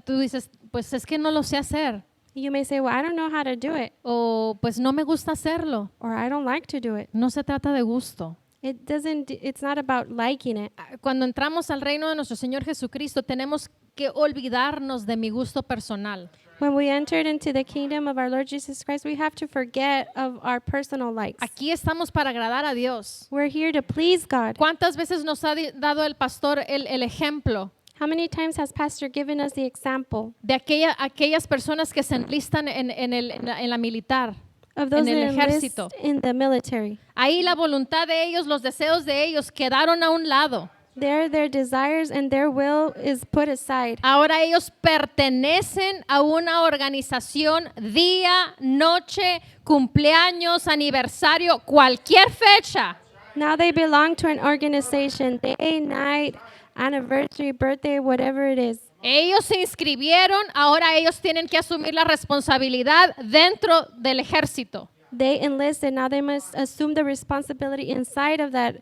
Speaker 2: tú dices, pues es que no lo sé hacer,
Speaker 3: You may say, well, I don't know how to do it,
Speaker 2: o pues no me gusta hacerlo.
Speaker 3: or I don't like to do it.
Speaker 2: No se trata de gusto.
Speaker 3: It's not about liking it.
Speaker 2: Cuando entramos al reino de nuestro Señor Jesucristo, tenemos que olvidarnos de mi gusto personal.
Speaker 3: When we entered into the kingdom of our Lord Jesus Christ, we have to forget of our personal likes.
Speaker 2: Aquí estamos para agradar a Dios.
Speaker 3: We're here to please God.
Speaker 2: ¿Cuántas veces nos ha dado el pastor el ejemplo
Speaker 3: How many times has Pastor given us the example
Speaker 2: de aquellas personas que se enlistan en la militar,
Speaker 3: of those
Speaker 2: en el
Speaker 3: that enlist
Speaker 2: ejército?
Speaker 3: in the military?
Speaker 2: Ahí la voluntad de ellos, los deseos de ellos quedaron a un lado.
Speaker 3: There, their desires and their will is put aside.
Speaker 2: Ahora ellos pertenecen a una organización, día, noche, cumpleaños, aniversario, cualquier fecha.
Speaker 3: Now they belong to an organization, day, night, anniversary, birthday, whatever it is.
Speaker 2: Ellos se inscribieron, ahora ellos tienen que asumir la responsabilidad dentro del ejército.
Speaker 3: They enlisted, now they must assume the responsibility inside of that,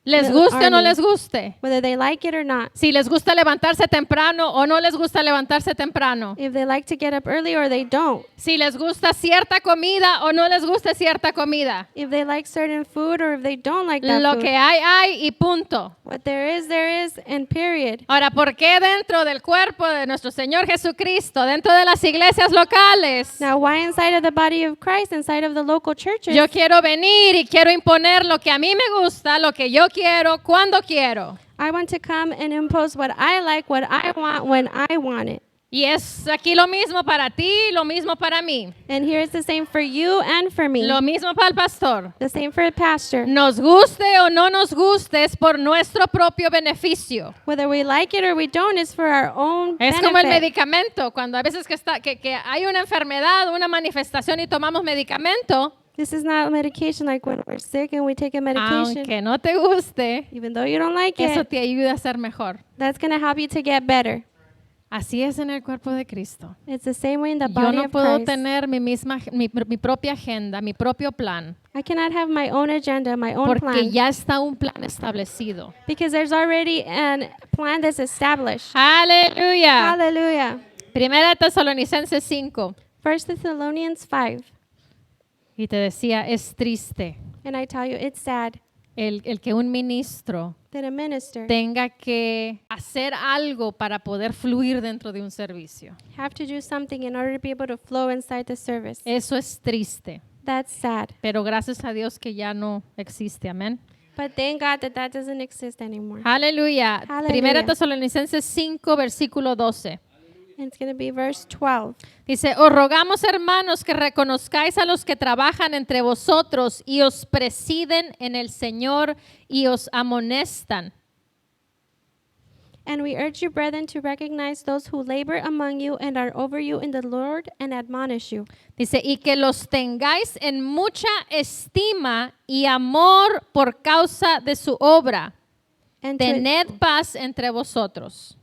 Speaker 2: Les
Speaker 3: the
Speaker 2: guste o no
Speaker 3: army,
Speaker 2: les guste.
Speaker 3: whether they like it or not.
Speaker 2: Si les gusta levantarse temprano o no les gusta levantarse temprano.
Speaker 3: If they like to get up early or they don't.
Speaker 2: Si les gusta cierta comida o no les gusta cierta comida.
Speaker 3: If they like certain food or if they don't like that
Speaker 2: Lo
Speaker 3: food.
Speaker 2: que hay y punto.
Speaker 3: What there is, and period.
Speaker 2: Ahora, ¿por qué dentro del cuerpo de nuestro Señor Jesucristo, dentro de las iglesias locales,
Speaker 3: Now, why inside of the body of Christ, inside of the local churches,
Speaker 2: yo quiero venir y quiero imponer lo que a mí me gusta, lo que yo quiero, cuando quiero?
Speaker 3: I want to come and impose what I like, what I want, when I want it.
Speaker 2: Y es aquí lo mismo para ti, lo mismo para mí,
Speaker 3: And here it's the same for you and for me.
Speaker 2: lo mismo para el pastor.
Speaker 3: The same for the pastor.
Speaker 2: Nos guste o no nos guste, es por nuestro propio beneficio.
Speaker 3: Whether we like it or we don't, it's for our own
Speaker 2: Es como el
Speaker 3: benefit.
Speaker 2: medicamento, cuando a veces que hay una enfermedad, una manifestación y tomamos medicamento,
Speaker 3: This is not medication like when we're sick and we take a medication.
Speaker 2: aunque no te guste,
Speaker 3: Even though you don't like
Speaker 2: eso
Speaker 3: it,
Speaker 2: te ayuda a ser mejor.
Speaker 3: that's going to help you to get better.
Speaker 2: Así es en el cuerpo de Cristo.
Speaker 3: It's the same way in the
Speaker 2: Yo
Speaker 3: body
Speaker 2: no
Speaker 3: of
Speaker 2: puedo
Speaker 3: Christ.
Speaker 2: tener mi propia agenda, mi propio plan,
Speaker 3: I cannot have my own agenda, my own
Speaker 2: porque
Speaker 3: plan,
Speaker 2: ya está un plan establecido.
Speaker 3: because there's already a plan that's established.
Speaker 2: Aleluya.
Speaker 3: Hallelujah.
Speaker 2: Primera Tesalonicenses 5.
Speaker 3: 1 Thessalonians 5.
Speaker 2: Y te decía, es triste
Speaker 3: And I tell you, it's sad
Speaker 2: el que un ministro
Speaker 3: that a minister
Speaker 2: tenga que hacer algo para poder fluir dentro de un servicio.
Speaker 3: have to do something in order to be able to flow inside the service.
Speaker 2: Eso es triste,
Speaker 3: That's sad.
Speaker 2: pero gracias a Dios que ya no existe. Amén.
Speaker 3: But thank God that that doesn't exist anymore.
Speaker 2: Aleluya.
Speaker 3: Aleluya.
Speaker 2: Primera Tesalonicenses 5, versículo 12.
Speaker 3: And it's going to be verse 12.
Speaker 2: Dice, os rogamos, hermanos, que reconozcáis a los que trabajan entre vosotros y os presiden en el Señor y os amonestan.
Speaker 3: And we urge you, brethren, to recognize those who labor among you and are over you in the Lord and admonish you.
Speaker 2: Dice, y que los tengáis en mucha estima y amor por causa de su obra.
Speaker 3: And
Speaker 2: Tened paz entre vosotros.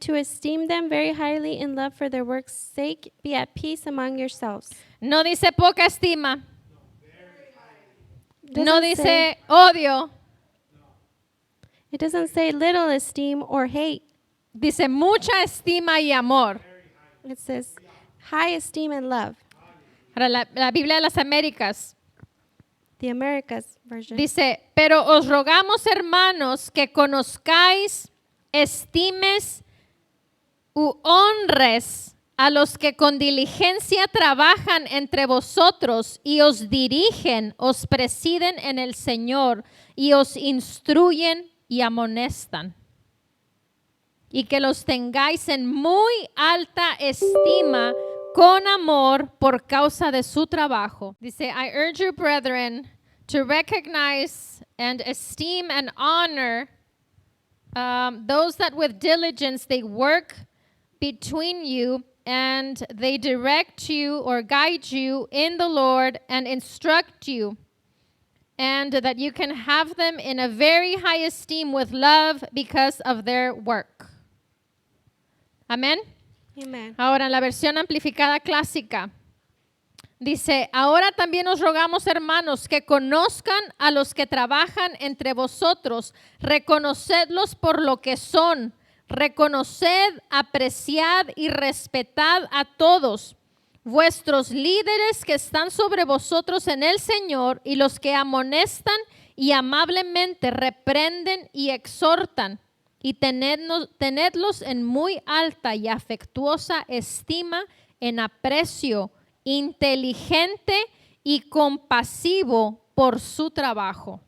Speaker 3: to esteem them very highly in love for their work's sake, be at peace among yourselves.
Speaker 2: No dice poca estima. No
Speaker 3: Doesn't
Speaker 2: dice
Speaker 3: say-
Speaker 2: odio.
Speaker 3: It doesn't say little esteem or hate.
Speaker 2: Dice mucha estima y amor.
Speaker 3: It says high esteem and love.
Speaker 2: Ahora, la Biblia de las Américas
Speaker 3: The Americas version.
Speaker 2: dice, pero os rogamos, hermanos, que conozcáis, estimes u honres a los que con diligencia trabajan entre vosotros y os dirigen, os presiden en el Señor y os instruyen y amonestan. Y que los tengáis en muy alta estima con amor por causa de su trabajo. Dice, I urge you, brethren, to recognize and esteem and honor those that with diligence they work between you and they direct you or guide you in the Lord and instruct you, and that you can have them in a very high esteem with love because of their work. Amén.
Speaker 3: Amen.
Speaker 2: Ahora, en la versión amplificada clásica, dice, ahora también os rogamos, hermanos, que conozcan a los que trabajan entre vosotros, reconocedlos por lo que son, reconoced, apreciad y respetad a todos, vuestros líderes que están sobre vosotros en el Señor y los que amonestan y amablemente reprenden y exhortan, y tenedlos en muy alta y afectuosa estima, en aprecio, inteligente y compasivo por su trabajo.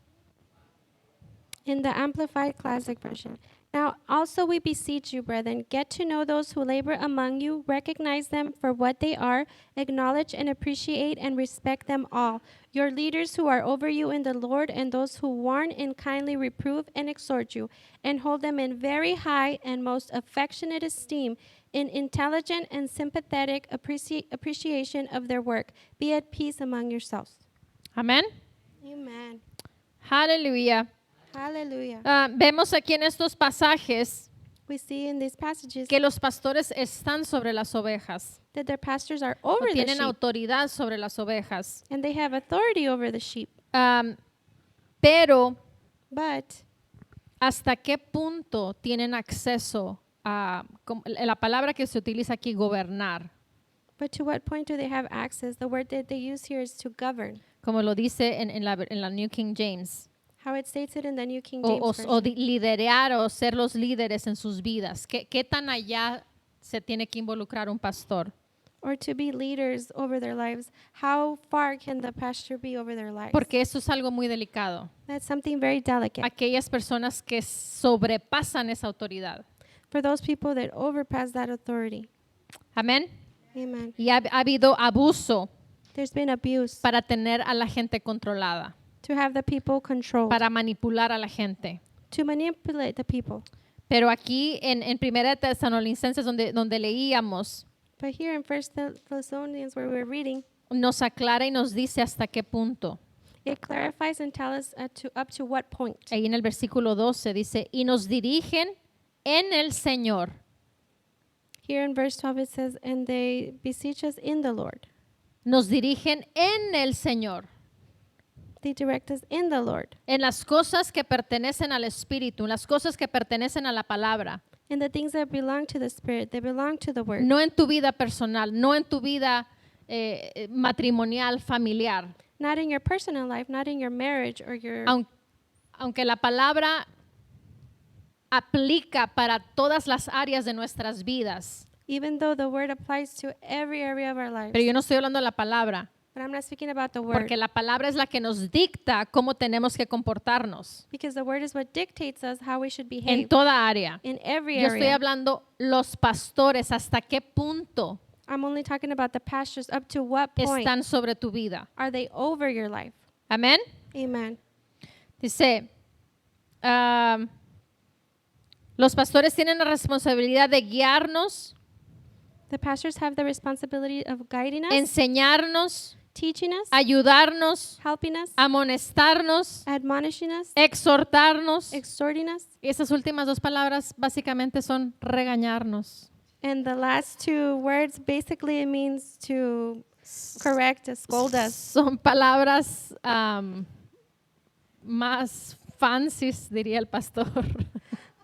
Speaker 3: In the Amplified Classic Version. Now also we beseech you, brethren, get to know those who labor among you, recognize them for what they are, acknowledge and appreciate and respect them all, your leaders who are over you in the Lord, and those who warn and kindly reprove and exhort you, and hold them in very high and most affectionate esteem, in intelligent and sympathetic appreciation of their work. Be at peace among yourselves.
Speaker 2: Amén.
Speaker 3: Amen.
Speaker 2: Aleluya.
Speaker 3: Hallelujah.
Speaker 2: Vemos aquí en estos pasajes
Speaker 3: We see in these passages
Speaker 2: que los pastores están sobre las ovejas,
Speaker 3: that their pastors are
Speaker 2: o
Speaker 3: over the
Speaker 2: tienen
Speaker 3: sheep,
Speaker 2: autoridad sobre las ovejas.
Speaker 3: and they have authority over the sheep.
Speaker 2: Pero
Speaker 3: But
Speaker 2: ¿hasta qué punto tienen acceso a la palabra que se utiliza aquí, gobernar?
Speaker 3: to what point do they have access? The word that they use here is to govern.
Speaker 2: Como lo dice en la New King James.
Speaker 3: How it states it in the New King
Speaker 2: O,
Speaker 3: James
Speaker 2: o
Speaker 3: Version.
Speaker 2: liderar o ser los líderes en sus vidas. ¿Qué tan allá se tiene que involucrar un pastor?
Speaker 3: Or to be leaders over their lives. How far can the pastor be over their lives?
Speaker 2: Porque eso es algo muy delicado.
Speaker 3: That's something very delicate.
Speaker 2: Aquellas personas que sobrepasan esa autoridad.
Speaker 3: For those people that overpass that authority.
Speaker 2: Amén.
Speaker 3: Amen.
Speaker 2: Y ha habido abuso
Speaker 3: There's been abuse
Speaker 2: para tener a la gente controlada,
Speaker 3: to have the people controlled,
Speaker 2: para manipular a la gente.
Speaker 3: to manipulate the people.
Speaker 2: Pero aquí en 1 Tesalonicenses donde leíamos,
Speaker 3: But here in 1 Thessalonians where we're reading,
Speaker 2: nos aclara y nos dice hasta qué punto.
Speaker 3: it clarifies and tells us up to what point.
Speaker 2: Ahí en el versículo 12 dice, y nos dirigen en el Señor.
Speaker 3: Here in verse 12 it says, and they beseech us in the Lord.
Speaker 2: Nos dirigen en el Señor.
Speaker 3: They direct us in the Lord.
Speaker 2: En las cosas que pertenecen al Espíritu, en las cosas que pertenecen a la palabra.
Speaker 3: And the things that belong to the Spirit, they belong to the Word.
Speaker 2: No en tu vida personal, no en tu vida matrimonial, familiar.
Speaker 3: Not in your personal life, not in your marriage or your...
Speaker 2: Aunque la palabra aplica para todas las áreas de nuestras vidas.
Speaker 3: Even though the Word applies to every area of our lives.
Speaker 2: Pero yo no estoy hablando de la palabra,
Speaker 3: But I'm not speaking about the Word.
Speaker 2: porque la palabra es la que nos dicta cómo tenemos que comportarnos
Speaker 3: Because the Word is what dictates us how we should
Speaker 2: en
Speaker 3: behave
Speaker 2: toda área.
Speaker 3: in every
Speaker 2: Yo estoy
Speaker 3: area.
Speaker 2: hablando los pastores, hasta qué punto
Speaker 3: I'm only talking about the pastors. Up to what point
Speaker 2: están sobre tu vida.
Speaker 3: are they over your life?
Speaker 2: Amén.
Speaker 3: Amen.
Speaker 2: Dice, los pastores tienen la responsabilidad de guiarnos,
Speaker 3: The pastors have the responsibility of guiding us,
Speaker 2: enseñarnos,
Speaker 3: teaching us,
Speaker 2: ayudarnos,
Speaker 3: helping us,
Speaker 2: amonestarnos,
Speaker 3: admonishing us,
Speaker 2: exhortarnos.
Speaker 3: exhorting us.
Speaker 2: Esas últimas dos palabras básicamente son regañarnos.
Speaker 3: And the last two words basically it means to correct us, scold us.
Speaker 2: Son palabras más fancies, diría el pastor.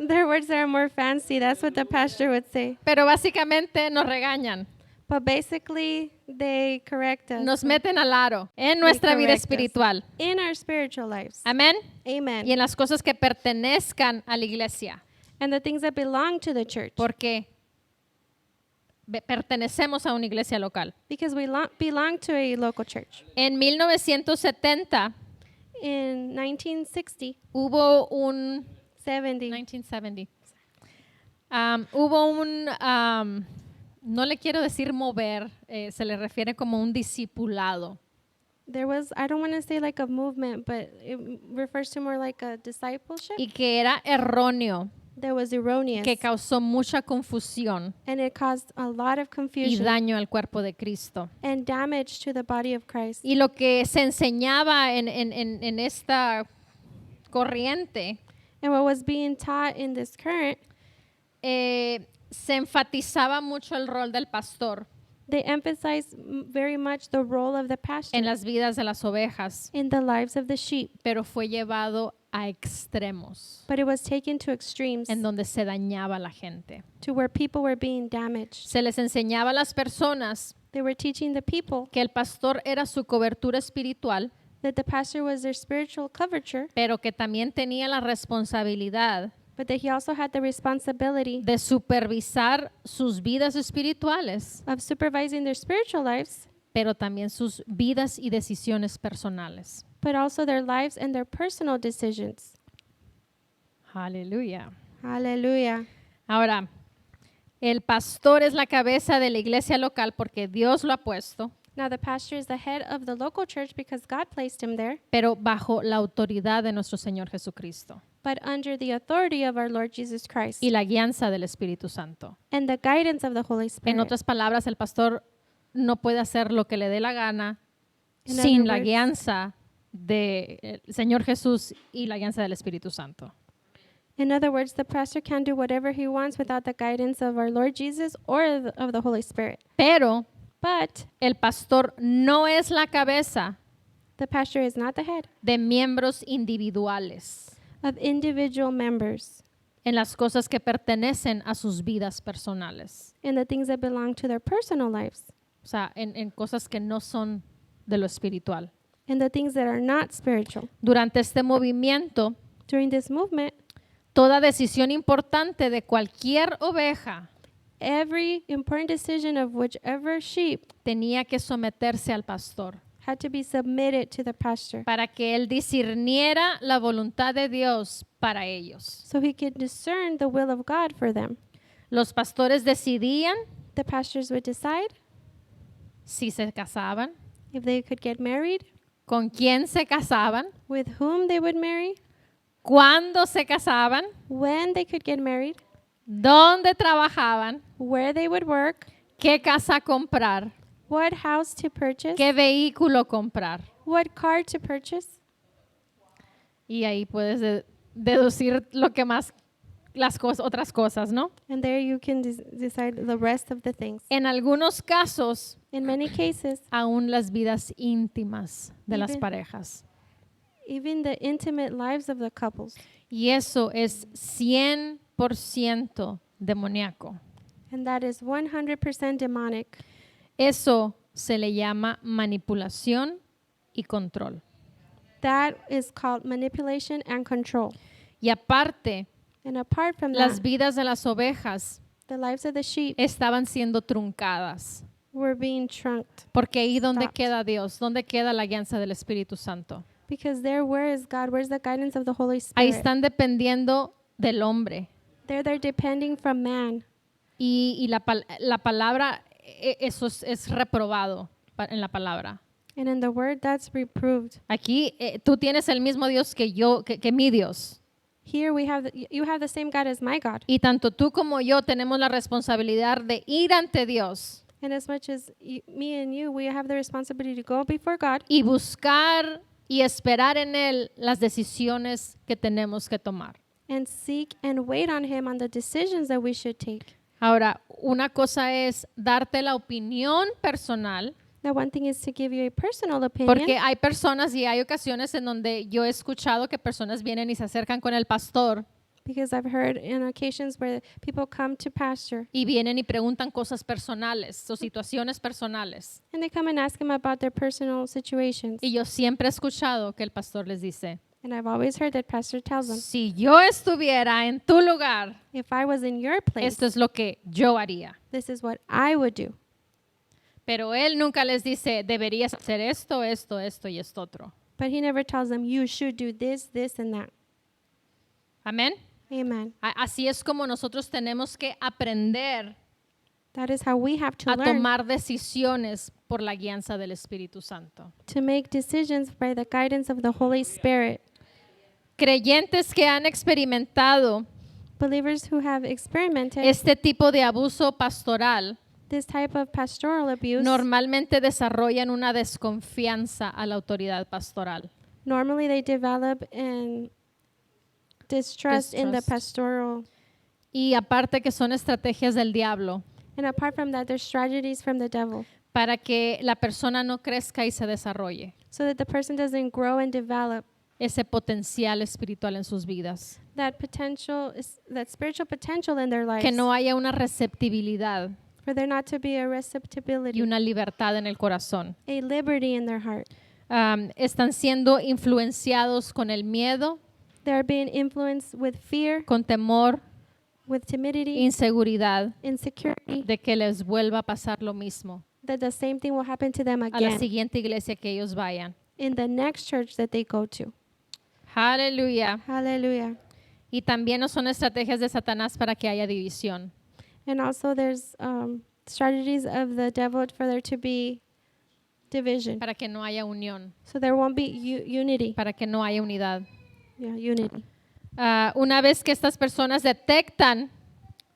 Speaker 3: They're words that are more fancy. That's what the pastor would say.
Speaker 2: Pero básicamente nos regañan,
Speaker 3: But basically, they correct us
Speaker 2: nos meten al aro en nuestra vida
Speaker 3: correct us.
Speaker 2: espiritual.
Speaker 3: in our spiritual lives.
Speaker 2: Amén.
Speaker 3: Amen.
Speaker 2: Y en las cosas que pertenezcan a la iglesia,
Speaker 3: And the things that belong to the church.
Speaker 2: porque pertenecemos a una iglesia local.
Speaker 3: Because we belong to a local church.
Speaker 2: En 1970
Speaker 3: In 1960,
Speaker 2: hubo un
Speaker 3: 70,
Speaker 2: hubo un no le quiero decir mover, se le refiere como un discipulado.
Speaker 3: there was, I don't want to say like a movement, but it refers to more like a discipleship
Speaker 2: Y que era erróneo,
Speaker 3: that was erroneous,
Speaker 2: que causó mucha confusión
Speaker 3: and it caused a lot of
Speaker 2: y
Speaker 3: confusion
Speaker 2: daño al cuerpo de Cristo.
Speaker 3: and damage to the body of Christ.
Speaker 2: Y lo que se enseñaba en esta corriente
Speaker 3: And what was being taught in this current,
Speaker 2: se enfatizaba mucho el rol del pastor
Speaker 3: they emphasized very much the role of the pastor
Speaker 2: en las vidas de las ovejas,
Speaker 3: in the lives of the sheep,
Speaker 2: pero fue llevado a extremos
Speaker 3: but it was taken to extremes
Speaker 2: en donde se dañaba a la gente.
Speaker 3: to where people were being damaged.
Speaker 2: Se les enseñaba a las personas
Speaker 3: They were teaching the people
Speaker 2: que el pastor era su cobertura espiritual,
Speaker 3: that the pastor was their spiritual coverture,
Speaker 2: pero que también tenía la responsabilidad
Speaker 3: but that he also had the responsibility
Speaker 2: de supervisar sus vidas espirituales,
Speaker 3: of supervising their spiritual lives,
Speaker 2: pero también sus vidas y decisiones personales.
Speaker 3: but also their lives and their personal decisions.
Speaker 2: Aleluya.
Speaker 3: Hallelujah.
Speaker 2: Ahora, el pastor es la cabeza de la iglesia local porque Dios lo ha puesto,
Speaker 3: Now, the pastor is the head of the local church because God placed him there,
Speaker 2: pero bajo la autoridad de nuestro Señor Jesucristo
Speaker 3: but under the authority of our Lord Jesus Christ
Speaker 2: y la guianza del Espíritu Santo.
Speaker 3: and the guidance of the Holy
Speaker 2: En
Speaker 3: Spirit.
Speaker 2: otras palabras, el pastor no puede hacer lo que le dé la gana
Speaker 3: In
Speaker 2: sin
Speaker 3: other
Speaker 2: la
Speaker 3: words-
Speaker 2: guianza del Señor Jesús y la guianza del Espíritu Santo.
Speaker 3: In other words, the pastor can do whatever he wants without the guidance of our Lord Jesus or of the Holy Spirit.
Speaker 2: Pero
Speaker 3: But
Speaker 2: el pastor no es la cabeza
Speaker 3: the pastor is not the head
Speaker 2: de miembros individuales
Speaker 3: of individual members
Speaker 2: en las cosas que pertenecen a sus vidas personales.
Speaker 3: in the things that belong to their personal lives,
Speaker 2: O sea, en cosas que no son de lo espiritual.
Speaker 3: and the things that are not spiritual.
Speaker 2: Durante este movimiento,
Speaker 3: During this movement,
Speaker 2: toda decisión importante de cualquier oveja
Speaker 3: every important decision of whichever sheep
Speaker 2: tenía que someterse al pastor
Speaker 3: had to be submitted to the pastor
Speaker 2: para que él discerniera la voluntad de Dios para ellos.
Speaker 3: so he could discern the will of God for them.
Speaker 2: Los pastores decidían
Speaker 3: The pastors would decide
Speaker 2: si se casaban,
Speaker 3: if they could get married,
Speaker 2: con quién se casaban,
Speaker 3: with whom they would marry,
Speaker 2: cuándo se casaban,
Speaker 3: when they could get married,
Speaker 2: dónde trabajaban,
Speaker 3: where they would work,
Speaker 2: qué casa comprar,
Speaker 3: what house to purchase,
Speaker 2: qué vehículo comprar.
Speaker 3: what car to purchase.
Speaker 2: Y ahí puedes deducir lo que más, otras cosas, ¿no?
Speaker 3: And there you can decide the rest of the things.
Speaker 2: En algunos casos,
Speaker 3: In many cases,
Speaker 2: aún las vidas íntimas de las
Speaker 3: Even-
Speaker 2: parejas.
Speaker 3: even the intimate lives of the couples.
Speaker 2: Y eso es 100% demoníaco.
Speaker 3: And that is 100% demonic.
Speaker 2: Eso se le llama manipulación y control.
Speaker 3: That is called manipulation and control.
Speaker 2: Y aparte,
Speaker 3: And apart from
Speaker 2: las
Speaker 3: that,
Speaker 2: vidas de las ovejas
Speaker 3: the lives of the sheep
Speaker 2: estaban siendo truncadas.
Speaker 3: were being trunked.
Speaker 2: Porque ahí donde
Speaker 3: Stopped.
Speaker 2: queda Dios, donde queda la guianza del Espíritu Santo.
Speaker 3: Because there, where is God? Where's the guidance of the Holy
Speaker 2: Ahí
Speaker 3: Spirit?
Speaker 2: están dependiendo del hombre.
Speaker 3: There, they're depending from man.
Speaker 2: Y la palabra, eso es reprobado en la palabra.
Speaker 3: And in the word, that's reproved.
Speaker 2: Aquí tú tienes el mismo Dios que yo, que mi Dios.
Speaker 3: Here we have, you have the same God as my God.
Speaker 2: Y tanto tú como yo tenemos la responsabilidad de ir ante Dios
Speaker 3: And as much as me and you, we have the responsibility to go before God
Speaker 2: y buscar y esperar en Él las decisiones que tenemos que tomar.
Speaker 3: and seek and wait on Him on the decisions that we should take.
Speaker 2: Ahora, una cosa es darte la opinión personal,
Speaker 3: The one thing is to give you a personal opinion,
Speaker 2: porque hay personas y hay ocasiones en donde yo he escuchado que personas vienen y se acercan con el pastor
Speaker 3: because I've heard in occasions where people come to pastor
Speaker 2: y vienen y preguntan cosas personales o situaciones personales.
Speaker 3: and they come and ask him about their personal situations.
Speaker 2: Y yo siempre he escuchado que el pastor les dice,
Speaker 3: And I've always heard that pastor tells them,
Speaker 2: si yo estuviera en tu lugar,
Speaker 3: if I was in your place,
Speaker 2: esto es lo que yo haría.
Speaker 3: this is what I would do.
Speaker 2: Pero él nunca les dice, deberías hacer esto, esto, esto y esto otro.
Speaker 3: But he never tells them, you should do this, this, and that.
Speaker 2: Amén.
Speaker 3: Amen.
Speaker 2: Así es como nosotros tenemos que aprender
Speaker 3: That is how we have to
Speaker 2: a
Speaker 3: learn
Speaker 2: tomar decisiones por la guianza del Espíritu Santo.
Speaker 3: to make decisions by the guidance of the Holy Spirit.
Speaker 2: Creyentes que han experimentado
Speaker 3: Believers who have experimented
Speaker 2: este tipo de abuso pastoral
Speaker 3: this type of pastoral abuse
Speaker 2: normalmente desarrollan una desconfianza a la autoridad pastoral.
Speaker 3: normally they develop in distrust in the
Speaker 2: Distrust.
Speaker 3: pastoral.
Speaker 2: Y aparte que son estrategias del diablo
Speaker 3: And apart from that, there's strategies from the devil
Speaker 2: para que la persona no crezca y se desarrolle
Speaker 3: so that the person doesn't grow and develop
Speaker 2: ese potencial espiritual en sus vidas.
Speaker 3: that that spiritual potential in their lives.
Speaker 2: Que no haya una receptibilidad
Speaker 3: For there not to be a
Speaker 2: y
Speaker 3: receptibility,
Speaker 2: una libertad en el corazón.
Speaker 3: a liberty in their heart.
Speaker 2: Están siendo influenciados con el miedo,
Speaker 3: They are being influenced with fear,
Speaker 2: con temor,
Speaker 3: with timidity,
Speaker 2: inseguridad
Speaker 3: insecurity,
Speaker 2: de que les vuelva a pasar lo mismo
Speaker 3: that the same thing will happen to them
Speaker 2: a la
Speaker 3: again
Speaker 2: siguiente iglesia que ellos vayan.
Speaker 3: in the next church that they go to.
Speaker 2: Aleluya.
Speaker 3: Hallelujah.
Speaker 2: Y también no son estrategias de Satanás para que haya división.
Speaker 3: And also there's strategies of the devil for there to be division.
Speaker 2: Para que no haya unión,
Speaker 3: So there won't be unity.
Speaker 2: para que no haya unidad.
Speaker 3: Yeah, unity.
Speaker 2: Una vez que estas personas detectan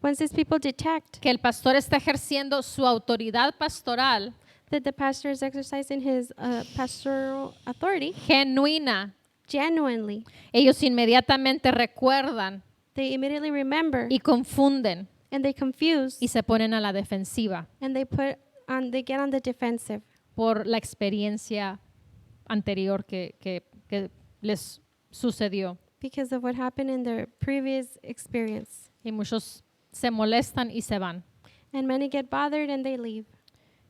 Speaker 3: Once these people detect
Speaker 2: que el pastor está ejerciendo su autoridad pastoral
Speaker 3: that the pastor is exercising his pastoral authority
Speaker 2: genuina,
Speaker 3: genuinely,
Speaker 2: ellos inmediatamente recuerdan
Speaker 3: they immediately remember
Speaker 2: y confunden
Speaker 3: and they confuse
Speaker 2: y se ponen a la defensiva
Speaker 3: and they get on the defensive
Speaker 2: por la experiencia anterior que les sucedió.
Speaker 3: because of what happened in their previous experience.
Speaker 2: Y muchos se molestan y se van.
Speaker 3: And many get bothered and they leave.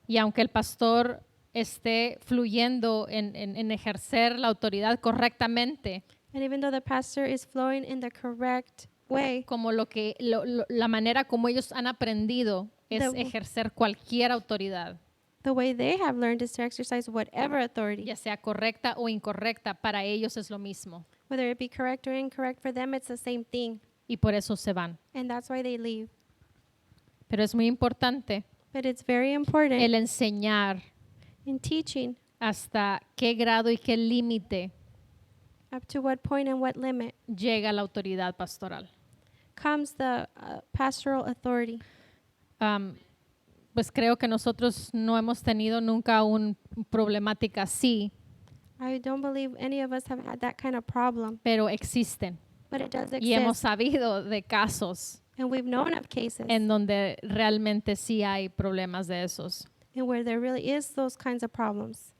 Speaker 2: Y aunque el pastor esté fluyendo en ejercer la autoridad correctamente,
Speaker 3: And even though the pastor is flowing in the correct way,
Speaker 2: como la manera como ellos han aprendido es
Speaker 3: The-
Speaker 2: ejercer cualquier autoridad,
Speaker 3: the way they have learned is to exercise whatever authority.
Speaker 2: ya sea correcta o incorrecta, para ellos es lo mismo.
Speaker 3: Whether it be correct or incorrect, for them it's the same thing.
Speaker 2: Y por eso se van.
Speaker 3: And that's why they leave.
Speaker 2: Pero es muy importante
Speaker 3: But it's very important
Speaker 2: el enseñar
Speaker 3: in teaching
Speaker 2: hasta qué grado y qué límite
Speaker 3: up to what point and what limit
Speaker 2: llega la autoridad pastoral.
Speaker 3: comes the pastoral authority.
Speaker 2: Pues creo que nosotros no hemos tenido nunca una problemática así,
Speaker 3: I don't believe any of us have had that kind of problem,
Speaker 2: pero existen.
Speaker 3: but it does
Speaker 2: Y hemos
Speaker 3: exist.
Speaker 2: sabido de casos
Speaker 3: And we've known of cases
Speaker 2: en donde realmente sí hay problemas de esos.
Speaker 3: and where there really is those kinds of problems.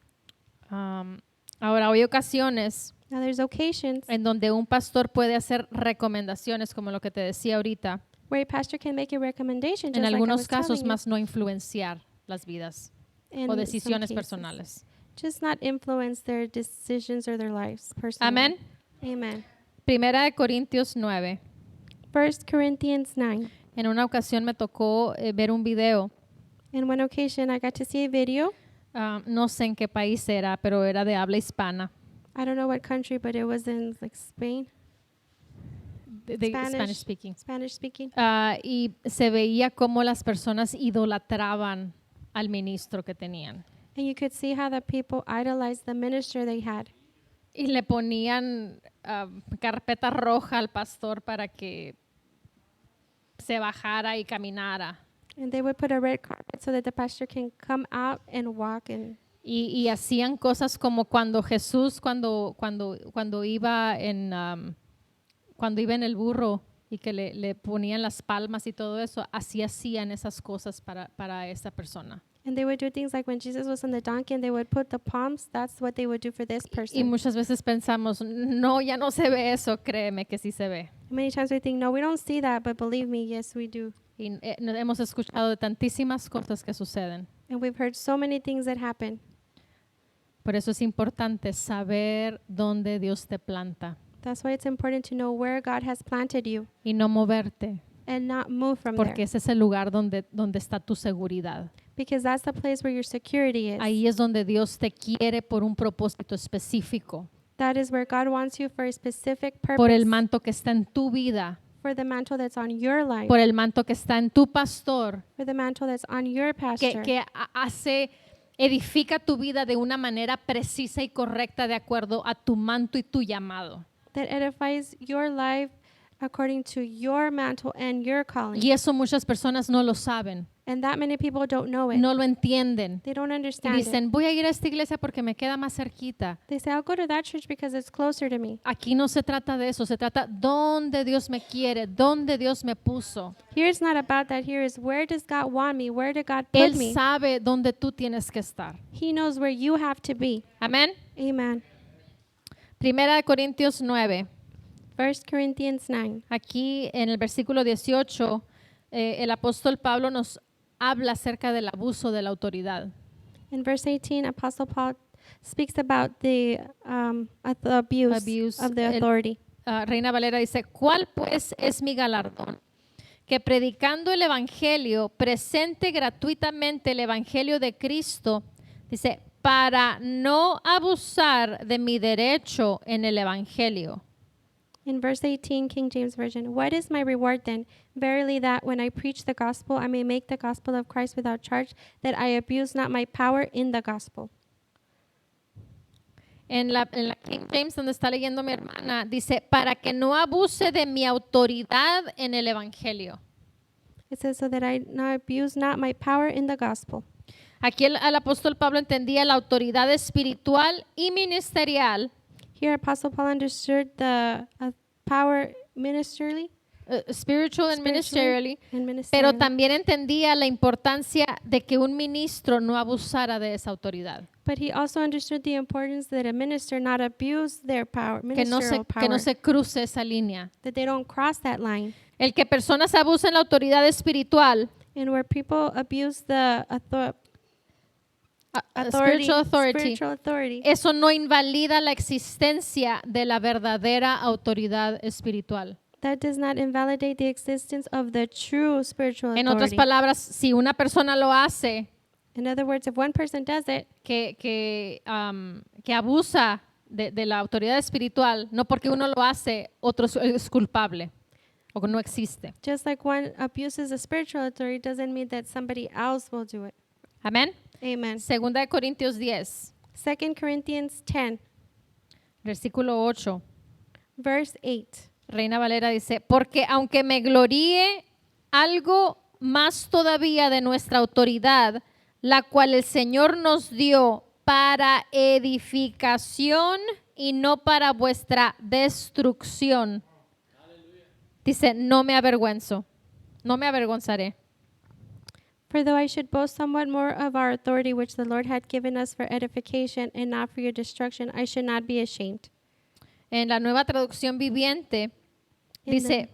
Speaker 2: Ahora, hay ocasiones
Speaker 3: Now there's occasions
Speaker 2: en donde un pastor puede hacer recomendaciones, como lo que te decía ahorita,
Speaker 3: where a pastor can make a recommendation, just
Speaker 2: en
Speaker 3: like I
Speaker 2: algunos
Speaker 3: was
Speaker 2: casos
Speaker 3: telling you,
Speaker 2: más no influenciar las vidas
Speaker 3: in
Speaker 2: o
Speaker 3: some
Speaker 2: decisiones
Speaker 3: cases.
Speaker 2: personales.
Speaker 3: Just not influence their decisions or their lives personally.
Speaker 2: Amén.
Speaker 3: Amen.
Speaker 2: Primera de Corintios 9.
Speaker 3: 1 Corinthians 9.
Speaker 2: En una ocasión me tocó ver un video.
Speaker 3: In one occasion, I got to see a video.
Speaker 2: No sé en qué país era, pero era de habla hispana.
Speaker 3: I don't know what country, but it was in like Spain,
Speaker 2: De
Speaker 3: Spanish.
Speaker 2: Spanish speaking.
Speaker 3: Spanish speaking.
Speaker 2: Y se veía cómo las personas idolatraban al ministro que tenían.
Speaker 3: And you could see how the people idolized the minister they had.
Speaker 2: Y le ponían carpeta roja al pastor para que se bajara y caminara.
Speaker 3: And they would put a red carpet so that the pastor can come out and walk. And
Speaker 2: Y hacían cosas como cuando Jesús, cuando iba cuando iba en el burro y que le ponían las palmas y todo eso, así hacían esas cosas para esa persona.
Speaker 3: and they would do things like when Jesus was on the donkey and they would put the palms, that's what they would do for this
Speaker 2: Y
Speaker 3: person.
Speaker 2: muchas veces pensamos, no, ya no se ve eso, créeme que sí se ve.
Speaker 3: Many times we think, no, we don't see that, but believe me, yes, we do.
Speaker 2: Y hemos escuchado de tantísimas cosas que suceden.
Speaker 3: And we've heard so many things that happen.
Speaker 2: Por eso es importante saber dónde Dios te planta
Speaker 3: That's why it's important to know where God has planted you
Speaker 2: y no moverte,
Speaker 3: and not move from
Speaker 2: porque
Speaker 3: there.
Speaker 2: ese es el lugar donde está tu seguridad.
Speaker 3: Because that's the place where your security is.
Speaker 2: Ahí es donde Dios te quiere por un propósito específico,
Speaker 3: That is where God wants you for a specific purpose.
Speaker 2: por el manto que está en tu vida,
Speaker 3: For the mantle that's on your life.
Speaker 2: por el manto que está en tu pastor,
Speaker 3: For the mantle that's on your pastor.
Speaker 2: que edifica tu vida de una manera precisa y correcta de acuerdo a tu manto y tu llamado.
Speaker 3: That edifies your life according to your mantle and your calling.
Speaker 2: Y eso muchas personas no lo saben,
Speaker 3: And that many people don't know it.
Speaker 2: no lo entienden.
Speaker 3: They don't
Speaker 2: Y
Speaker 3: understand it.
Speaker 2: dicen, voy a ir a esta iglesia porque me queda más cerquita.
Speaker 3: They say, I'll go to that church because it's closer to me.
Speaker 2: Aquí no se trata de eso, se trata dónde Dios me quiere, dónde Dios me puso.
Speaker 3: Here it's not about that. Here is where does God want me? Where did God put
Speaker 2: Él
Speaker 3: me?
Speaker 2: sabe dónde tú tienes que estar.
Speaker 3: He knows where you have to be.
Speaker 2: Amén.
Speaker 3: Amen.
Speaker 2: Primera de Corintios 9.
Speaker 3: 1 Corinthians 9.
Speaker 2: Aquí en el versículo 18, el apóstol Pablo nos habla acerca del abuso de la autoridad.
Speaker 3: In verse 18, Apostle Paul speaks about the abuse of the authority.
Speaker 2: Reina Valera dice, ¿cuál pues es mi galardón? Que predicando el evangelio, presente gratuitamente el evangelio de Cristo, dice, para no abusar de mi derecho en el evangelio.
Speaker 3: In verse 18, King James Version, what is my reward then? Verily that when I preach the gospel, I may make the gospel of Christ without charge, that I abuse not my power in the gospel.
Speaker 2: En la King James, donde está leyendo mi hermana, dice, para que no abuse de mi autoridad en el evangelio.
Speaker 3: It says, so that I not abuse not my power in the gospel.
Speaker 2: Aquí el apóstol Pablo entendía la autoridad espiritual y ministerial,
Speaker 3: Here, Apostle Paul understood the power ministerially,
Speaker 2: spiritual and ministerially,
Speaker 3: and
Speaker 2: pero
Speaker 3: ministerially.
Speaker 2: también entendía la importancia de que un ministro no abusara de esa autoridad,
Speaker 3: But he also understood the importance that a minister not abuse their power,
Speaker 2: que
Speaker 3: ministerial power,
Speaker 2: no se cruce esa línea.
Speaker 3: that they don't cross that line.
Speaker 2: El que personas abusen la autoridad espiritual,
Speaker 3: And where people abuse the
Speaker 2: spiritual authority, eso no invalida la existencia de la verdadera autoridad espiritual.
Speaker 3: that does not invalidate the existence of the true spiritual
Speaker 2: En otras
Speaker 3: authority.
Speaker 2: palabras, si una persona lo hace,
Speaker 3: In other words, if one person does it,
Speaker 2: que abusa de la autoridad espiritual, no porque uno lo hace, otro es culpable o que no existe.
Speaker 3: just like one abuses the spiritual authority, doesn't mean that somebody else will do it.
Speaker 2: Amén.
Speaker 3: Amen.
Speaker 2: Segunda de Corintios 10,
Speaker 3: 2 Corinthians 10,
Speaker 2: versículo 8.
Speaker 3: verse 8.
Speaker 2: Reina Valera dice, porque aunque me gloríe algo más todavía de nuestra autoridad, la cual el Señor nos dio para edificación y no para vuestra destrucción. Dice, no me avergüenzo, no me avergonzaré.
Speaker 3: For though I should boast somewhat more of our authority, which the Lord had given us for edification and not for your destruction, I should not be ashamed.
Speaker 2: En la Nueva Traducción Viviente
Speaker 3: In
Speaker 2: dice,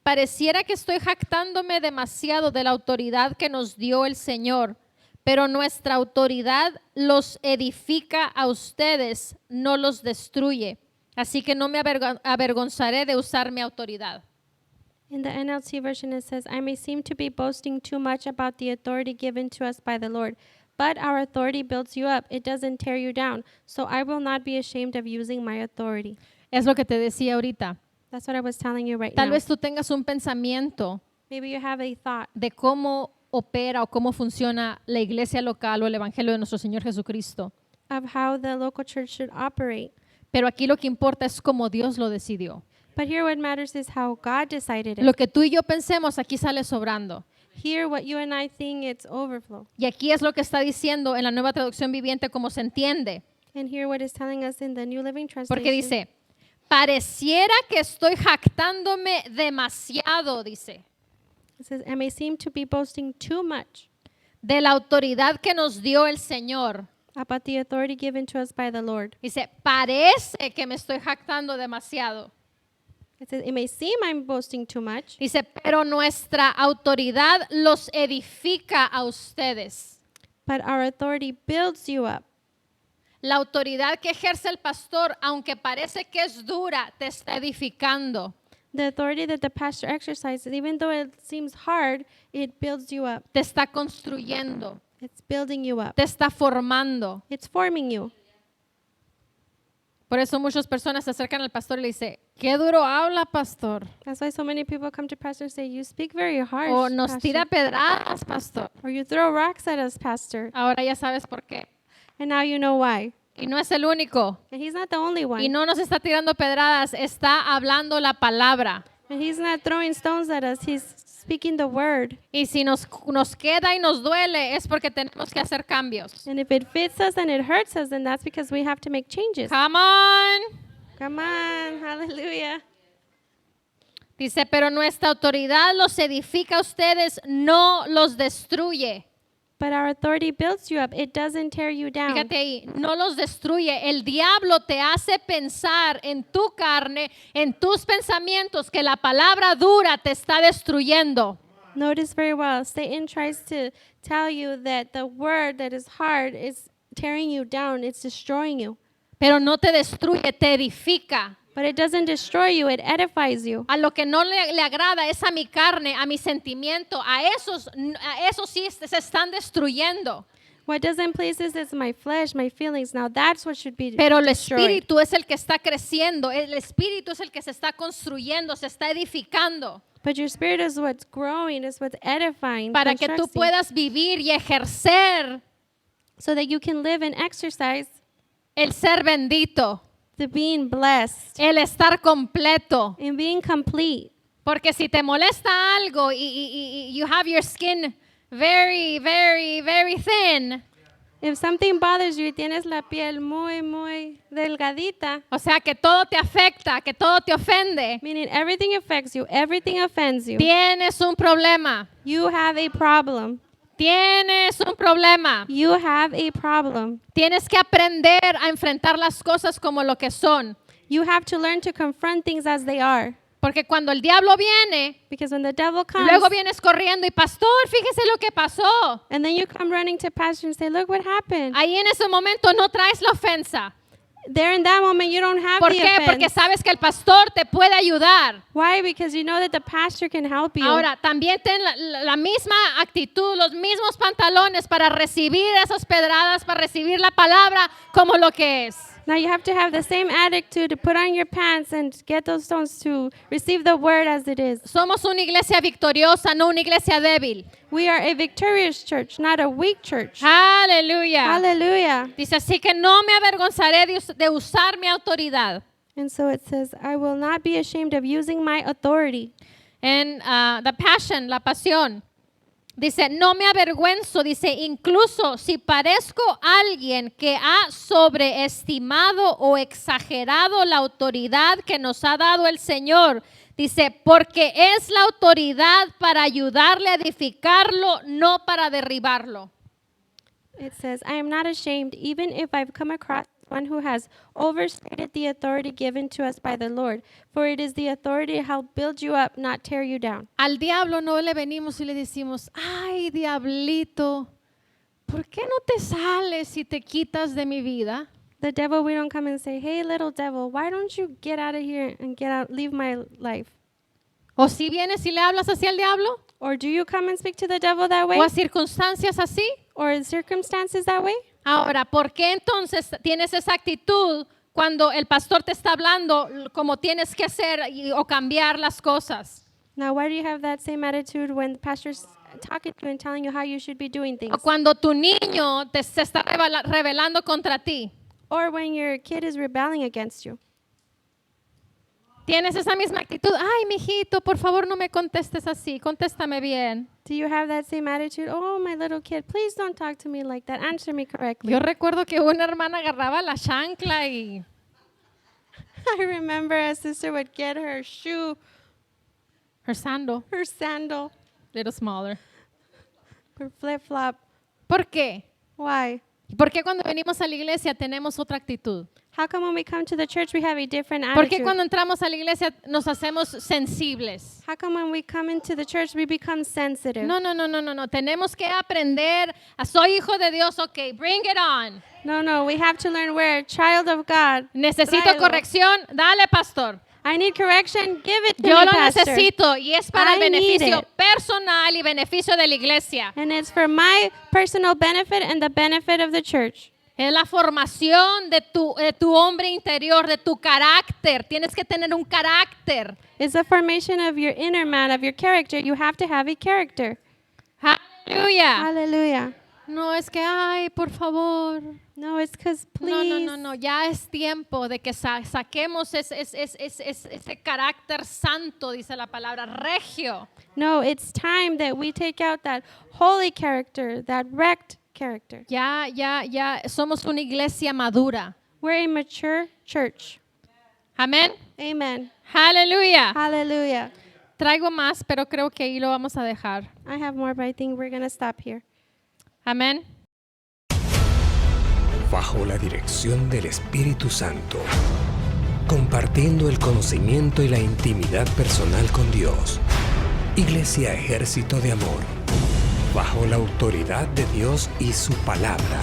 Speaker 2: pareciera que estoy jactándome demasiado de la autoridad que nos dio el Señor, pero nuestra autoridad los edifica a ustedes, no los destruye. Así que no me avergonzaré de usar mi autoridad.
Speaker 3: In the NLT version, it says, I may seem to be boasting too much about the authority given to us by the Lord, but our authority builds you up. It doesn't tear you down. So I will not be ashamed of using my authority.
Speaker 2: Es lo que te decía ahorita.
Speaker 3: That's what I was telling you right
Speaker 2: Tal
Speaker 3: now.
Speaker 2: vez tú tengas un pensamiento
Speaker 3: Maybe you have a thought
Speaker 2: de cómo opera o cómo funciona la iglesia local o el evangelio de nuestro Señor Jesucristo.
Speaker 3: of how the local church should operate.
Speaker 2: Pero aquí lo que importa es cómo Dios lo decidió.
Speaker 3: But here what matters is how God decided
Speaker 2: Lo
Speaker 3: it.
Speaker 2: que tú y yo pensemos aquí sale sobrando.
Speaker 3: Here what you and I think it's overflow.
Speaker 2: Y aquí es lo que está diciendo en la Nueva Traducción Viviente como se entiende.
Speaker 3: And here what is telling us in the New Living
Speaker 2: Porque
Speaker 3: Translation.
Speaker 2: dice, pareciera que estoy jactándome demasiado, dice,
Speaker 3: It says, I may seem to be boasting too much
Speaker 2: de la autoridad que nos dio el Señor.
Speaker 3: about the authority given to us by the Lord.
Speaker 2: Dice, parece que me estoy jactando demasiado.
Speaker 3: It says, it may seem I'm boasting too much,
Speaker 2: Dice, pero nuestra autoridad los edifica a ustedes.
Speaker 3: but our authority builds you up.
Speaker 2: La autoridad que ejerce el pastor, aunque parece que es dura, te está edificando.
Speaker 3: The authority that the pastor exercises, even though it seems hard, it builds you up.
Speaker 2: Te está construyendo,
Speaker 3: It's building you up.
Speaker 2: te está formando.
Speaker 3: It's forming you.
Speaker 2: Por eso muchas personas se acercan al pastor y le dicen, qué duro habla, pastor.
Speaker 3: That's why so many people come to pastor and say, you speak very harsh,
Speaker 2: O nos
Speaker 3: pastor.
Speaker 2: tira pedradas, pastor.
Speaker 3: Or you throw rocks at us, pastor.
Speaker 2: Ahora ya sabes por qué.
Speaker 3: And now you know why.
Speaker 2: Y no es el único.
Speaker 3: And he's not the only one.
Speaker 2: Y no nos está tirando pedradas, está hablando la palabra.
Speaker 3: And he's not throwing stones at us. He's speaking the word.
Speaker 2: Y si nos queda y nos duele, es porque tenemos que hacer cambios.
Speaker 3: And if it fits us and it hurts us, then that's because we have to make changes.
Speaker 2: Come on.
Speaker 3: Come on. Hallelujah.
Speaker 2: Dice, pero nuestra autoridad los edifica a ustedes, no los destruye.
Speaker 3: But our authority builds you up. It doesn't tear you down.
Speaker 2: Fíjate ahí, no los destruye. El diablo te hace pensar en tu carne, en tus pensamientos, que la palabra dura te está destruyendo.
Speaker 3: Notice very well, Satan tries to tell you that the word that is hard is tearing you down. It's destroying you.
Speaker 2: Pero no te destruye, te edifica.
Speaker 3: But it doesn't destroy you. It edifies you.
Speaker 2: A lo que no le agrada es a mi carne, a mi sentimiento. A esos sí se están destruyendo.
Speaker 3: What doesn't please us is my flesh, my feelings. Now that's what should be
Speaker 2: Pero el
Speaker 3: destroyed.
Speaker 2: espíritu es el que está creciendo. El espíritu es el que se está construyendo, se está edificando.
Speaker 3: But your spirit is what's growing, is what's edifying,
Speaker 2: Para que tú
Speaker 3: constructing,
Speaker 2: puedas vivir y ejercer
Speaker 3: so that you can live and exercise
Speaker 2: el ser bendito,
Speaker 3: the being blessed
Speaker 2: el estar completo.
Speaker 3: and being complete.
Speaker 2: Porque si te molesta algo y you have your skin very, very, very thin,
Speaker 3: If something bothers you, tienes la piel muy delgadita,
Speaker 2: o sea que todo te afecta, que todo te ofende,
Speaker 3: meaning everything affects you, everything offends you,
Speaker 2: tienes un problema.
Speaker 3: you have a problem.
Speaker 2: Tienes un problema.
Speaker 3: You have a problem.
Speaker 2: Tienes que aprender a enfrentar las cosas como lo que son.
Speaker 3: You have to learn to confront things as they are.
Speaker 2: Porque cuando el diablo viene,
Speaker 3: Because when the devil comes,
Speaker 2: luego vienes corriendo y pastor, fíjese lo que pasó.
Speaker 3: and then you come running to pastor and say, look what happened.
Speaker 2: Ahí en ese momento no traes la ofensa.
Speaker 3: There in that moment, you don't have
Speaker 2: ¿Por
Speaker 3: the
Speaker 2: qué? Porque
Speaker 3: offense.
Speaker 2: sabes que el pastor te puede ayudar.
Speaker 3: Why? Because you know that the pastor can help you.
Speaker 2: Ahora, también ten la misma actitud, los mismos pantalones para recibir esas pedradas, para recibir la palabra como lo que es.
Speaker 3: Now you have to have the same attitude to put on your pants and get those stones to receive the word as it is.
Speaker 2: Somos una iglesia victoriosa, no una iglesia débil.
Speaker 3: We are a victorious church, not a weak church.
Speaker 2: Aleluya.
Speaker 3: Hallelujah.
Speaker 2: Dice, así que no me avergonzaré de usar mi autoridad.
Speaker 3: And so it says, I will not be ashamed of using my authority.
Speaker 2: En The Passion, la pasión, dice, no me avergüenzo, dice, incluso si parezco alguien que ha sobreestimado o exagerado la autoridad que nos ha dado el Señor. Dice, porque es la autoridad para ayudarle a edificarlo, no para derribarlo.
Speaker 3: It says, I am not ashamed, even if I've come across one who has overstated the authority given to us by the Lord. For it is the authority to help build you up, not tear you down.
Speaker 2: Al diablo no le venimos y le decimos, ay, diablito, ¿por qué no te sales y te quitas de mi vida?
Speaker 3: The devil, we don't come and say, hey, little devil, why don't you get out of here and leave my life?
Speaker 2: ¿O si vienes y le hablas así al diablo?
Speaker 3: Or do you come and speak to the devil that way?
Speaker 2: ¿O a circunstancias así?
Speaker 3: Or in circumstances that way?
Speaker 2: Ahora, ¿por qué entonces tienes esa actitud cuando el pastor te está hablando como tienes que hacer o cambiar las cosas?
Speaker 3: Now, why do you have that same attitude when the pastor's talking to you and telling you how you should be doing things?
Speaker 2: O cuando tu niño se está rebelando contra ti.
Speaker 3: Or when your kid is rebelling against you?
Speaker 2: Tienes esa misma actitud. Ay, mijito, por favor no me contestes así. Contéstame bien.
Speaker 3: Do you have that same attitude? Oh, my little kid, please don't talk to me like that. Answer me correctly.
Speaker 2: Yo recuerdo que una hermana agarraba la chancla y
Speaker 3: I remember a sister would get her shoe,
Speaker 2: her sandal,
Speaker 3: her sandal,
Speaker 2: little smaller.
Speaker 3: her flip-flop.
Speaker 2: ¿Por qué?
Speaker 3: Why?
Speaker 2: ¿Por qué cuando venimos a la iglesia tenemos otra actitud?
Speaker 3: How come when we come to the church we have a different
Speaker 2: ¿Por
Speaker 3: attitude?
Speaker 2: qué cuando entramos a la iglesia nos hacemos sensibles?
Speaker 3: How come when we come into the church we become sensitive?
Speaker 2: No. Tenemos que aprender. Soy hijo de Dios, ok, bring it on.
Speaker 3: No, we have to learn we're a child of God.
Speaker 2: Necesito
Speaker 3: Tráelo.
Speaker 2: corrección, dale, pastor.
Speaker 3: I need correction, give it to
Speaker 2: Yo
Speaker 3: me,
Speaker 2: lo
Speaker 3: pastor.
Speaker 2: necesito y es para
Speaker 3: I
Speaker 2: el
Speaker 3: need
Speaker 2: beneficio
Speaker 3: it.
Speaker 2: personal y beneficio de la iglesia.
Speaker 3: And it's for my personal benefit and the benefit of the church.
Speaker 2: Es la formación de tu hombre interior, de tu carácter. Tienes que tener un carácter.
Speaker 3: It's the formation of your inner man, of your character. You have to have a character.
Speaker 2: Aleluya.
Speaker 3: Hallelujah.
Speaker 2: No es que, ay, por favor.
Speaker 3: No, it's because
Speaker 2: No,
Speaker 3: please.
Speaker 2: no, no, no. Ya es tiempo de que saquemos ese carácter santo, dice la palabra, regio.
Speaker 3: No, it's time that we take out that holy character, that wrecked character.
Speaker 2: Ya somos una iglesia madura.
Speaker 3: We're a mature church.
Speaker 2: Amén.
Speaker 3: Amen.
Speaker 2: Aleluya.
Speaker 3: Hallelujah.
Speaker 2: Traigo más, pero creo que ahí lo vamos a dejar.
Speaker 3: I have more, but I think we're going to stop here.
Speaker 2: Amén.
Speaker 1: Bajo la dirección del Espíritu Santo, compartiendo el conocimiento y la intimidad personal con Dios. Iglesia Ejército de Amor, bajo la autoridad de Dios y su palabra.